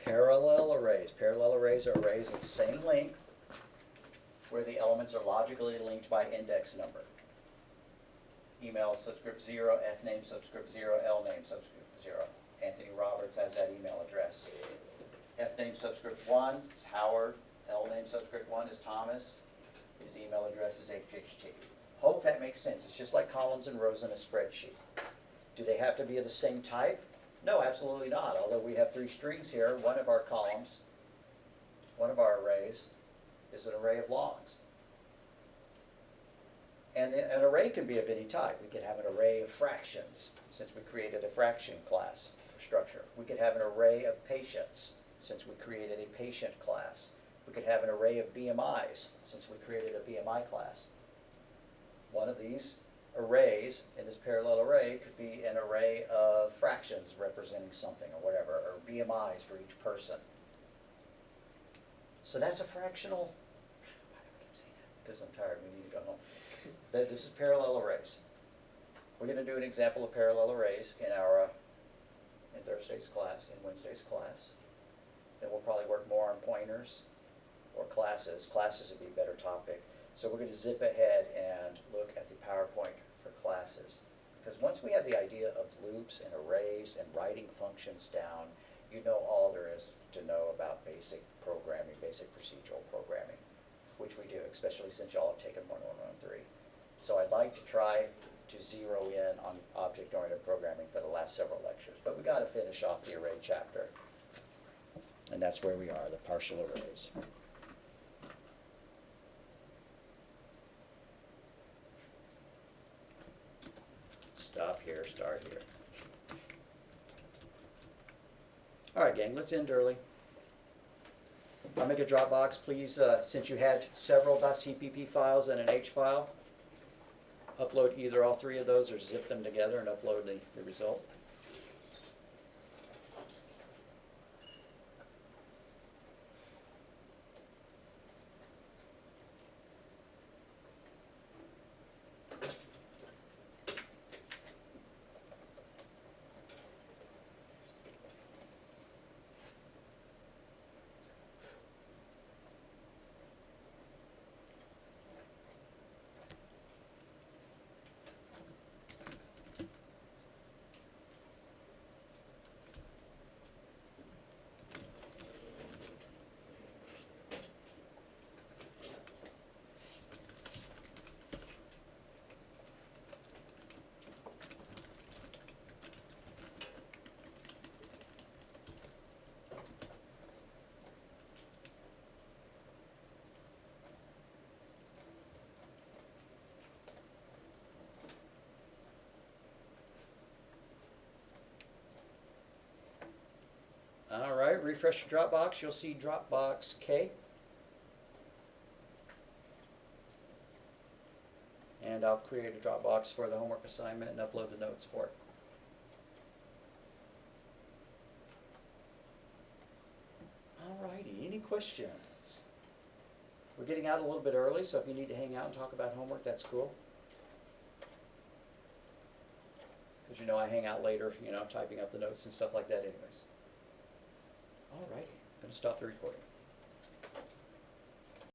Parallel arrays. Parallel arrays are arrays of the same length where the elements are logically linked by index number. Email subscript 0, fname subscript 0, lname subscript 0. Anthony Roberts has that email address. Fname subscript 1 is Howard. Lname subscript 1 is Thomas. His email address is HHT. Hope that makes sense. It's just like columns and rows in a spreadsheet. Do they have to be of the same type? No, absolutely not. Although we have 3 strings here, one of our columns, one of our arrays, is an array of longs. And an array can be of any type. We could have an array of fractions, since we created a fraction class or structure. We could have an array of patients, since we created a patient class. We could have an array of BMIs, since we created a BMI class. One of these arrays in this parallel array could be an array of fractions representing something or whatever, or BMIs for each person. So that's a fractional, why do I keep saying that? Because I'm tired, we need to go home. This is parallel arrays. We're going to do an example of parallel arrays in Thursday's class, in Wednesday's class. Then we'll probably work more on pointers or classes. Classes would be a better topic. So we're going to zip ahead and look at the PowerPoint for classes. Because once we have the idea of loops and arrays and writing functions down, you know all there is to know about basic programming, basic procedural programming, which we do, especially since y'all have taken 1113. So I'd like to try to zero in on object-oriented programming for the last several lectures. But we got to finish off the array chapter. And that's where we are, the partial arrays. Stop here, start here. All right, gang, let's end early. I'll make a Dropbox, please, since you had several .cpp files and an H file, upload either all 3 of those or zip them together and upload the result. All right, refresh your Dropbox. You'll see Dropbox K. And I'll create a Dropbox for the homework assignment and upload the notes for it. All righty, any questions? We're getting out a little bit early, so if you need to hang out and talk about homework, that's cool. Because you know I hang out later, typing up the notes and stuff like that anyways. All righty, I'm going to stop the recording.